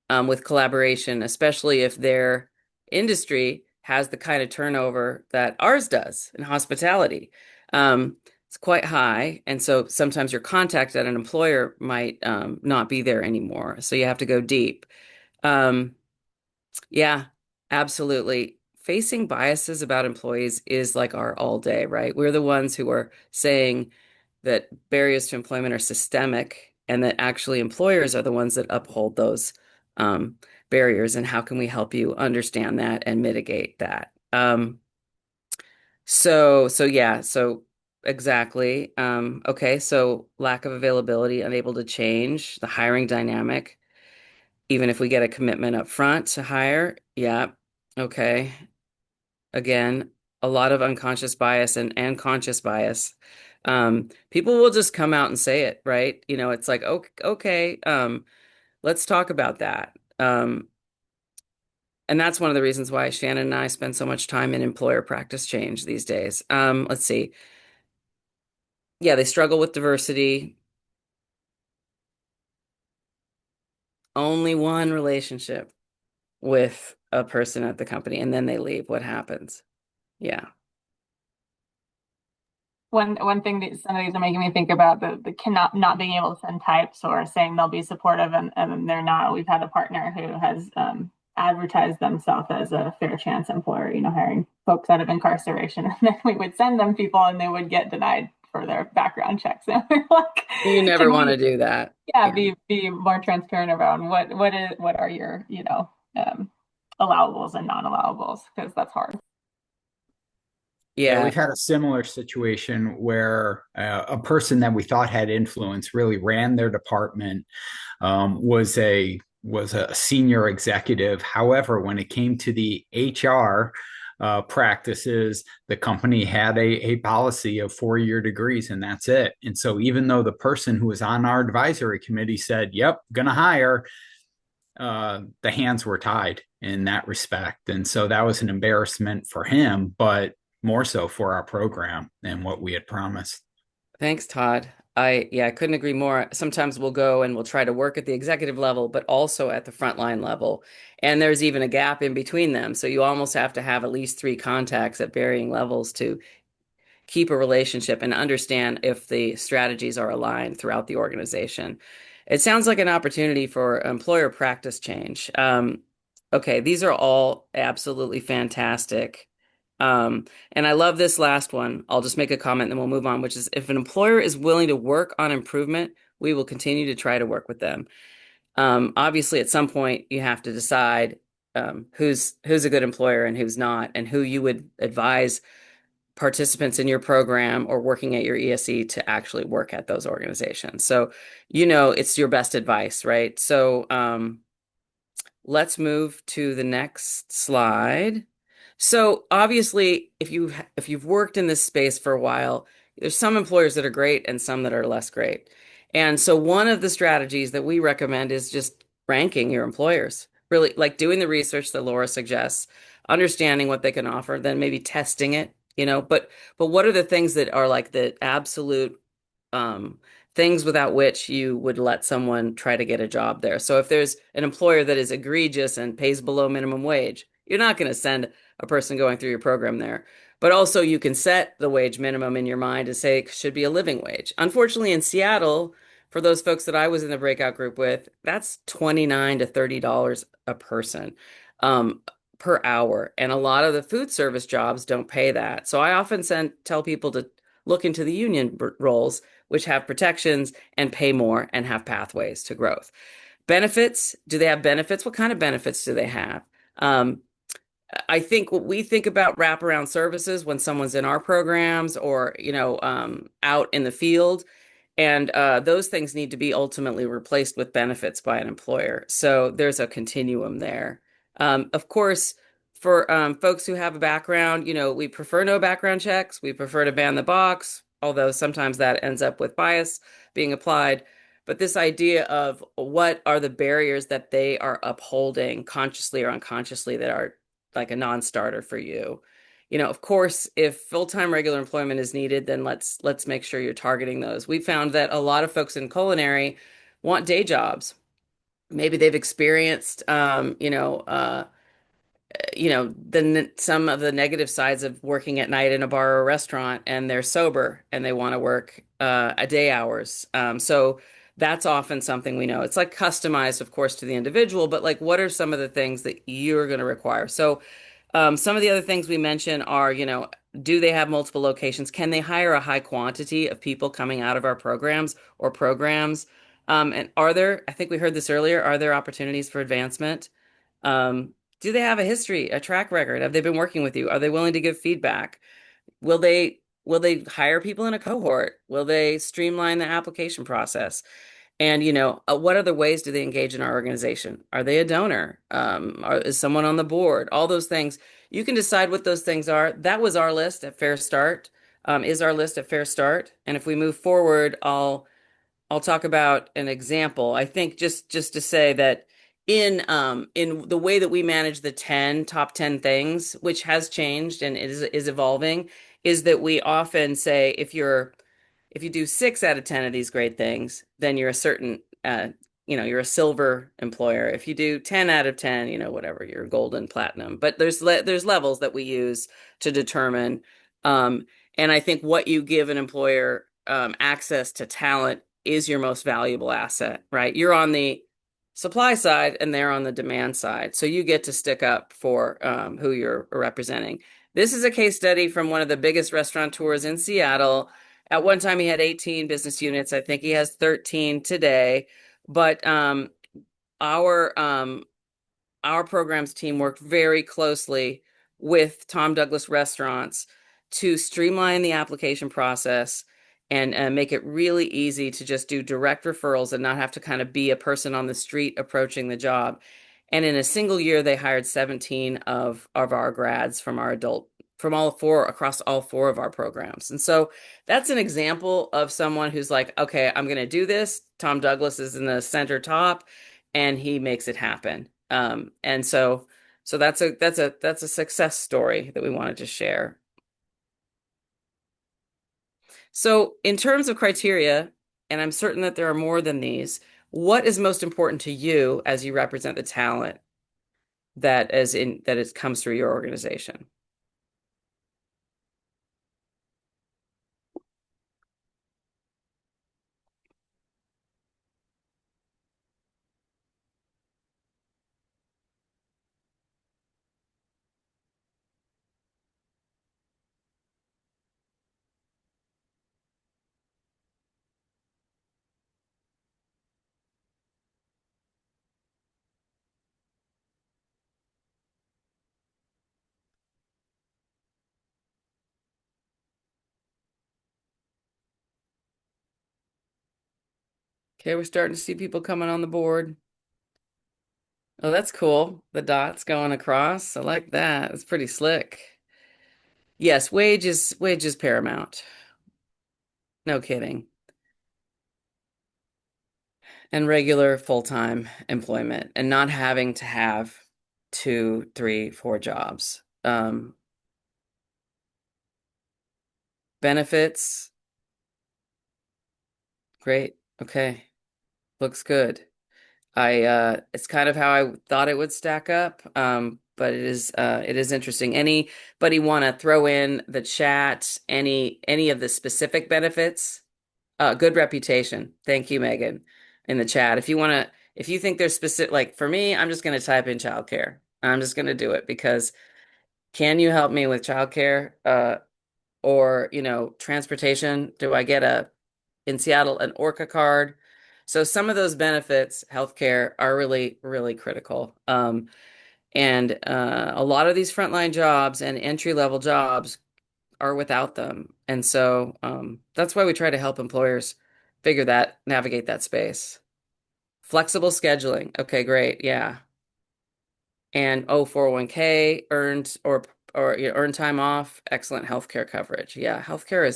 with collaboration, especially if their industry has the kind of turnover that ours does in hospitality. It's quite high, and so sometimes your contact at an employer might not be there anymore, so you have to go deep. Yeah, absolutely. Facing biases about employees is like our all day, right? We're the ones who are saying that barriers to employment are systemic and that actually employers are the ones that uphold those barriers. And how can we help you understand that and mitigate that? So exactly. Okay, so lack of availability, unable to change the hiring dynamic even if we get a commitment up front to hire. Yeah. Okay. Again, a lot of unconscious bias and conscious bias. People will just come out and say it, right? It's like, okay, let's talk about that. And that's one of the reasons why Shannon and I spend so much time in employer practice change these days. Let's see. Yeah, they struggle with diversity. Only one relationship with a person at the company, and then they leave. What happens? Yeah. One thing that some of these are making me think about the cannot not being able to send types or saying they'll be supportive and then they're not. We've had a partner who has advertised themselves as a fair chance employer, hiring folks out of incarceration, and then we would send them people and they would get denied for their background checks. And we're like, you never want to do that. Yeah, be more transparent about what are your allowables and non-allowables, because that's hard. Yeah, we've had a similar situation where a person that we thought had influence really ran their department, was a senior executive. However, when it came to the HR practices, the company had a policy of 4-year degrees, and that's it. And so even though the person who was on our advisory committee said, "Yep, gonna hire," the hands were tied in that respect. And so that was an embarrassment for him, but more so for our program and what we had promised. Thanks, Todd. I couldn't agree more. Sometimes we'll go and we'll try to work at the executive level, but also at the frontline level. And there's even a gap in between them. So you almost have to have at least 3 contacts at varying levels to keep a relationship and understand if the strategies are aligned throughout the organization. It sounds like an opportunity for employer practice change. Okay, these are all absolutely fantastic. And I love this last one. I'll just make a comment and then we'll move on, which is if an employer is willing to work on improvement, we will continue to try to work with them. Obviously, at some point, you have to decide who's a good employer and who's not, and who you would advise participants in your program or working at your ESE to actually work at those organizations. So, it's your best advice, right? So let's move to the next slide. So obviously, if you've worked in this space for a while, there's some employers that are great and some that are less great. And so one of the strategies that we recommend is just ranking your employers, really like doing the research that Laura suggests, understanding what they can offer, then maybe testing it, but what are the things that are like the absolute things without which you would let someone try to get a job there? So if there's an employer that is egregious and pays below minimum wage, you're not going to send a person going through your program there. But also you can set the wage minimum in your mind and say it should be a living wage. Unfortunately, in Seattle, for those folks that I was in the breakout group with, that's $29 to $30 a person per hour. And a lot of the food service jobs don't pay that. So I often tell people to look into the union roles, which have protections and pay more and have pathways to growth. Benefits, do they have benefits? What kind of benefits do they have? I think what we think about wraparound services when someone's in our programs or, out in the field, and those things need to be ultimately replaced with benefits by an employer. So there's a continuum there. Of course, for folks who have a background, we prefer no background checks. We prefer to ban the box, although sometimes that ends up with bias being applied. But this idea of what are the barriers that they are upholding consciously or unconsciously that are like a non-starter for you. Of course, if full-time regular employment is needed, then let's make sure you're targeting those. We found that a lot of folks in culinary want day jobs. Maybe they've experienced, some of the negative sides of working at night in a bar or a restaurant, and they're sober and they want to work a day hours. So that's often something we know. It's like customized, of course, to the individual, but like, what are some of the things that you're going to require? So some of the other things we mention are, do they have multiple locations? Can they hire a high quantity of people coming out of our programs or programs? And I think we heard this earlier, are there opportunities for advancement? Do they have a history, a track record? Have they been working with you? Are they willing to give feedback? Will they hire people in a cohort? Will they streamline the application process? And, what other ways do they engage in our organization? Are they a donor? Is someone on the board? All those things. You can decide what those things are. That was our list at FareStart. is our list at FareStart. And if we move forward, I'll talk about an example. I think just to say that in the way that we manage the top 10 things, which has changed and is evolving, is that we often say if you do 6 out of 10 of these great things, then you're a certain you're a silver employer. If you do 10 out of 10, whatever, you're golden, platinum. But there's levels that we use to determine. And I think what you give an employer access to talent is your most valuable asset, right? You're on the supply side and they're on the demand side. So you get to stick up for who you're representing. This is a case study from one of the biggest restaurateurs in Seattle. At one time, he had 18 business units. I think he has 13 today. But our programs team worked very closely with Tom Douglas Restaurants to streamline the application process and make it really easy to just do direct referrals and not have to kind of be a person on the street approaching the job. And in a single year, they hired 17 of our grads from across all 4 of our programs. And so that's an example of someone who's like, okay, I'm going to do this. Tom Douglas is in the center top and he makes it happen. And so that's a success story that we wanted to share. So in terms of criteria, and I'm certain that there are more than these, what is most important to you as you represent the talent that comes through your organization? Okay, we're starting to see people coming on the board. Oh, that's cool. The dots going across. I like that. It's pretty slick. Yes, wage is paramount. No kidding. And regular full-time employment and not having to have 2, 3, 4 jobs. Benefits. Great. Okay. Looks good. It's kind of how I thought it would stack up. But it is interesting. Anybody want to throw in the chat any of the specific benefits? Good reputation. Thank you, Megan, in the chat. If you think there's specific, like for me, I'm just going to type in childcare. I'm just going to do it because can you help me with childcare? Or, transportation? Do I get in Seattle, an Orca card? So some of those benefits, healthcare, are really, really critical. And a lot of these frontline jobs and entry-level jobs are without them. And so that's why we try to help employers navigate that space. Flexible scheduling. Okay, great. Yeah. And 401k earned or earned time off, excellent healthcare coverage. Yeah, healthcare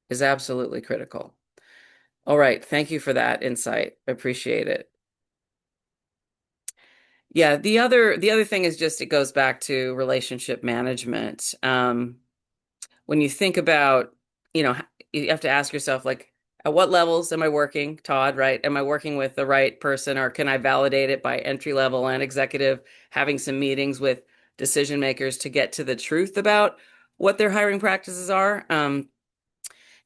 is absolutely critical. All right, thank you for that insight. Appreciate it. Yeah, the other thing is just it goes back to relationship management. When you think about, you have to ask yourself, like, at what levels am I working, Todd, right? Am I working with the right person, or can I validate it by entry level and executive, having some meetings with decision makers to get to the truth about what their hiring practices are?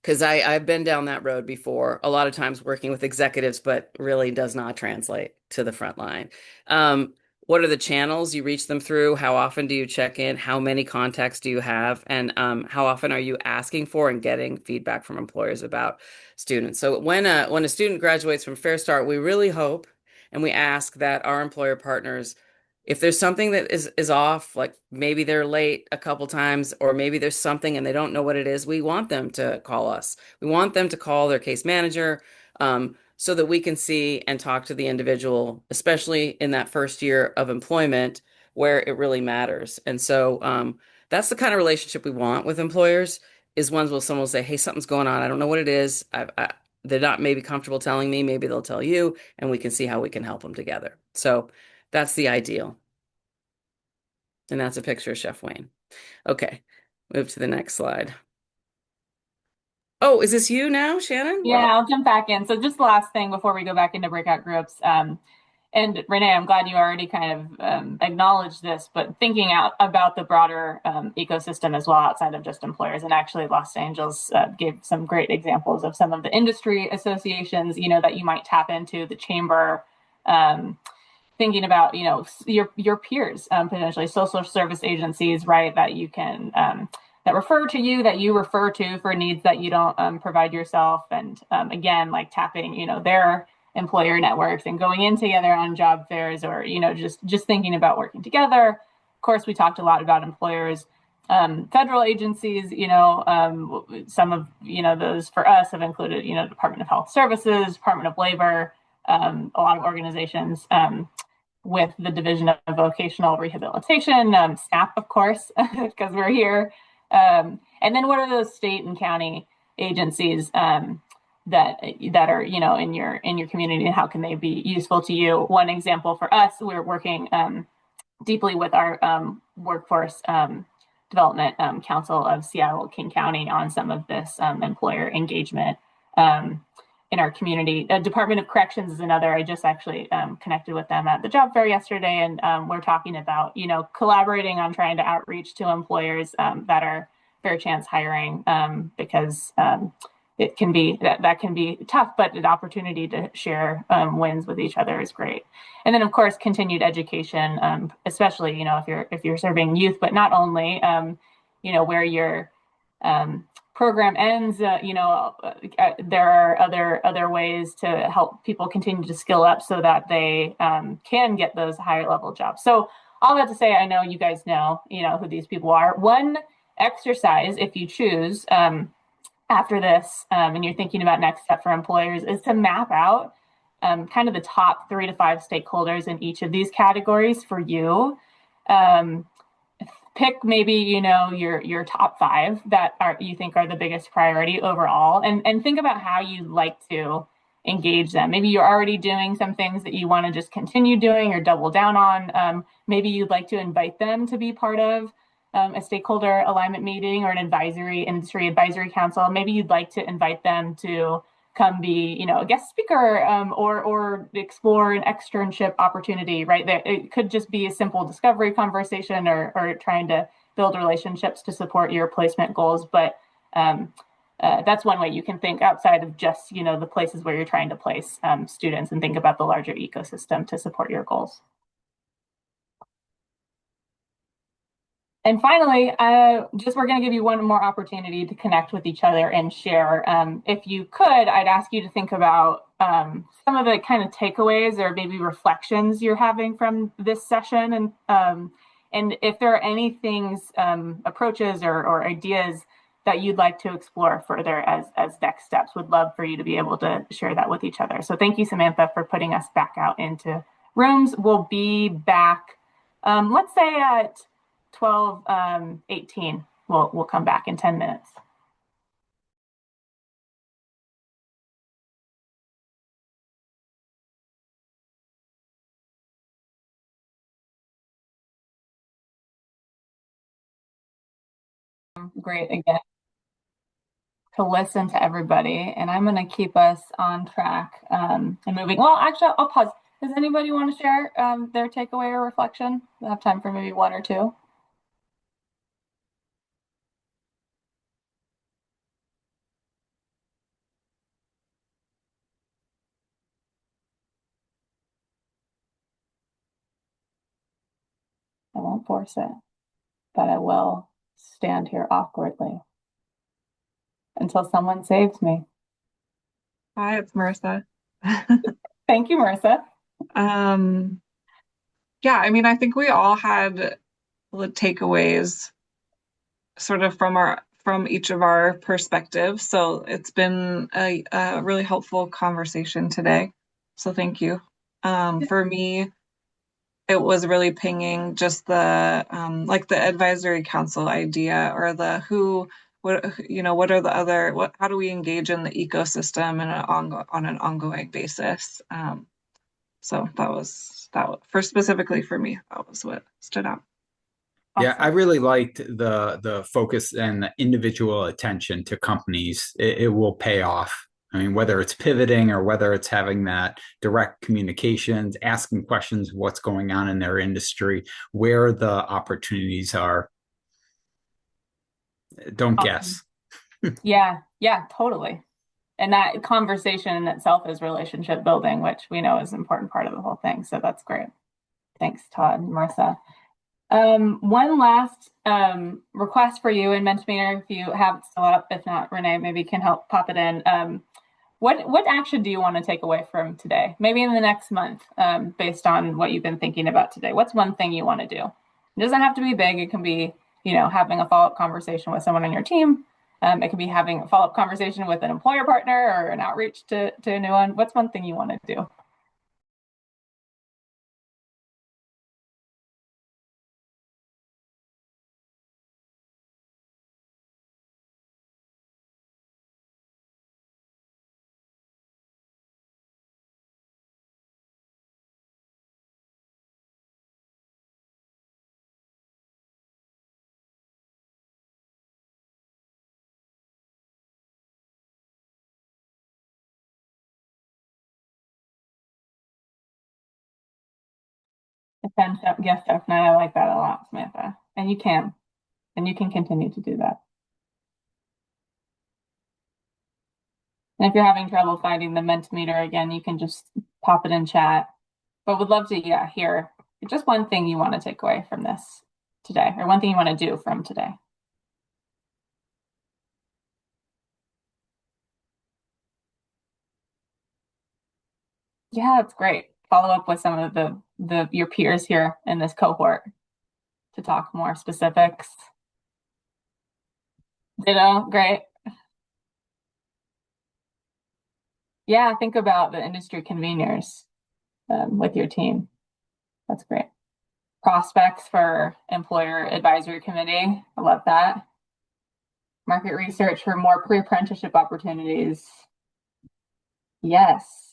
Because I've been down that road before, a lot of times working with executives, but really does not translate to the front line. What are the channels you reach them through? How often do you check in? How many contacts do you have? And how often are you asking for and getting feedback from employers about students? So when a student graduates from FareStart, we really hope and we ask that our employer partners, if there's something that is off, like maybe they're late a couple times, or maybe there's something and they don't know what it is, we want them to call us. We want them to call their case manager, so that we can see and talk to the individual, especially in that first year of employment where it really matters. And so that's the kind of relationship we want with employers. is ones where someone will say, hey, something's going on. I don't know what it is. They're not maybe comfortable telling me. Maybe they'll tell you, and we can see how we can help them together. So that's the ideal. And that's a picture of Chef Wayne. Okay, move to the next slide. Oh, is this you now, Shannon? Yeah, I'll jump back in. So just the last thing before we go back into breakout groups. And Renee, I'm glad you already kind of acknowledged this, but thinking out about the broader ecosystem as well outside of just employers. And actually Los Angeles gave some great examples of some of the industry associations, that you might tap into, the chamber, thinking about, your peers, potentially social service agencies, right, that you can, that refer to you, that you refer to for needs that you don't provide yourself. And again, like tapping, their employer networks and going in together on job fairs, or, just thinking about working together. Of course, we talked a lot about employers, federal agencies, some of, those for us have included, Department of Health Services, Department of Labor, a lot of organizations, with the Division of Vocational Rehabilitation, SNAP, of course, because we're here. And then what are those state and county agencies that are, in your community, and how can they be useful to you? One example for us, we're working deeply with our Workforce Development Council of Seattle, King County on some of this employer engagement in our community. Department of Corrections is another. I just actually connected with them at the job fair yesterday, and we're talking about, collaborating on trying to outreach to employers that are fair chance hiring, because it can be that can be tough, but an opportunity to share wins with each other is great. And then of course continued education, especially if you're serving youth, but not only where your program ends, there are other ways to help people continue to skill up so that they can get those higher level jobs. So all that to say, I know you guys know who these people are. One exercise, if you choose, after this, and you're thinking about next step for employers, is to map out kind of the top 3 to 5 stakeholders in each of these categories for you. Pick maybe, your top 5 that you think are the biggest priority overall, and think about how you'd like to engage them. Maybe you're already doing some things that you want to just continue doing or double down on. Maybe you'd like to invite them to be part of a stakeholder alignment meeting or an industry advisory council. Maybe you'd like to invite them to come be, a guest speaker, or explore an externship opportunity, right? It could just be a simple discovery conversation, or trying to build relationships to support your placement goals. But that's one way you can think outside of just, the places where you're trying to place students, and think about the larger ecosystem to support your goals. And finally, we're going to give you one more opportunity to connect with each other and share. If you could, I'd ask you to think about some of the kind of takeaways or maybe reflections you're having from this session. And if there are any things, approaches or ideas that you'd like to explore further as next steps, would love for you to be able to share that with each other. So thank you, Samantha, for putting us back out into rooms. We'll be back, let's say at 12:18. We'll come back in 10 minutes. Great again to listen to everybody, and I'm going to keep us on track and moving. Well, actually, I'll pause. Does anybody want to share their takeaway or reflection? We have time for maybe 1 or 2. I won't force it, but I will stand here awkwardly until someone saves me. Hi, it's Marissa. Thank you, Marissa. Yeah, I think we all had takeaways sort of from each of our perspectives. So it's been a really helpful conversation today. So thank you. For me, it was really pinging just the the advisory council idea, or the who what are the other, how do we engage in the ecosystem on an ongoing basis? So for specifically for me, that was what stood out. Yeah, I really liked the focus and the individual attention to companies. It will pay off. I mean, whether it's pivoting or whether it's having that direct communications, asking questions, what's going on in their industry, where the opportunities are. Don't guess. Yeah, totally. And that conversation in itself is relationship building, which we know is an important part of the whole thing. So that's great. Thanks, Todd and Marissa. One last request for you, and Mentimeter, if you have it still up. If not, Renee maybe can help pop it in. What action do you want to take away from today? Maybe in the next month, based on what you've been thinking about today. What's one thing you want to do? It doesn't have to be big. It can be, having a follow-up conversation with someone on your team. It can be having a follow-up conversation with an employer partner or an outreach to a new one. What's one thing you want to do? Yes, definitely. I like that a lot, Samantha. And you can continue to do that. And if you're having trouble finding the Mentimeter again, you can just pop it in chat. But would love to, hear just one thing you want to take away from this today, or one thing you want to do from today. Yeah, it's great. Follow up with some of your peers here in this cohort to talk more specifics. Ditto, great. Yeah, think about the industry conveners with your team. That's great. Prospects for employer advisory committee. I love that. Market research for more pre-apprenticeship opportunities. Yes.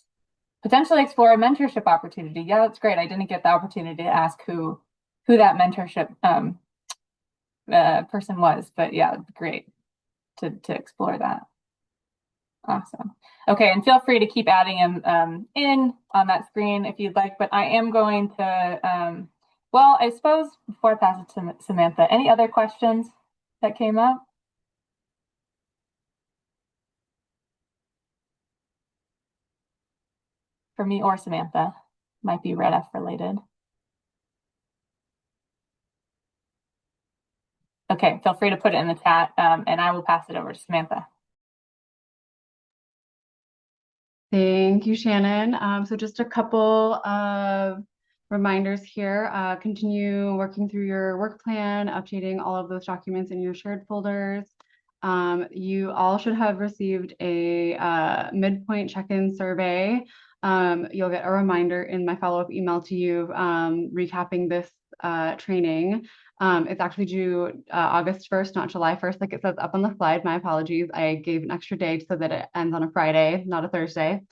Potentially explore a mentorship opportunity. Yeah, that's great. I didn't get the opportunity to ask who that mentorship person was, but yeah, it'd be great to explore that. Awesome. Okay, and feel free to keep adding them in on that screen if you'd like, but I am going to, well, I suppose before I pass it to Samantha, any other questions that came up? For me or Samantha, might be Red F related. Okay, feel free to put it in the chat and I will pass it over to Samantha. Thank you, Shannon. So just a couple of reminders here. Continue working through your work plan, updating all of those documents in your shared folders. You all should have received a midpoint check-in survey. You'll get a reminder in my follow-up email to you recapping this training. It's actually due August 1st, not July 1st, like it says up on the slide. My apologies. I gave an extra day so that it ends on a Friday, not a Thursday.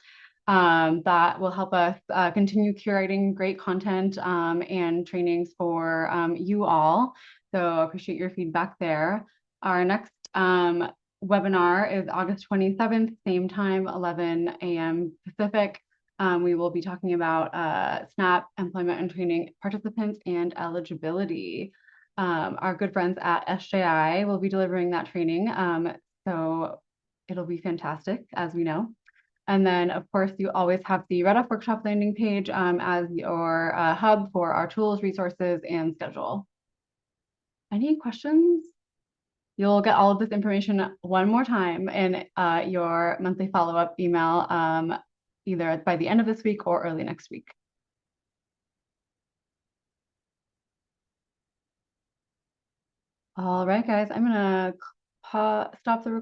That will help us continue curating great content and trainings for you all. So appreciate your feedback there. Our next webinar is August 27th, same time, 11 a.m. Pacific. We will be talking about SNAP, employment and training participants, and eligibility. Our good friends at SJI will be delivering that training. So it'll be fantastic, as we know. And then, of course, you always have the Red Off Workshop landing page as your hub for our tools, resources, and schedule. Any questions? You'll get all of this information one more time in your monthly follow-up email, either by the end of this week or early next week. All right, guys, I'm gonna stop the recording.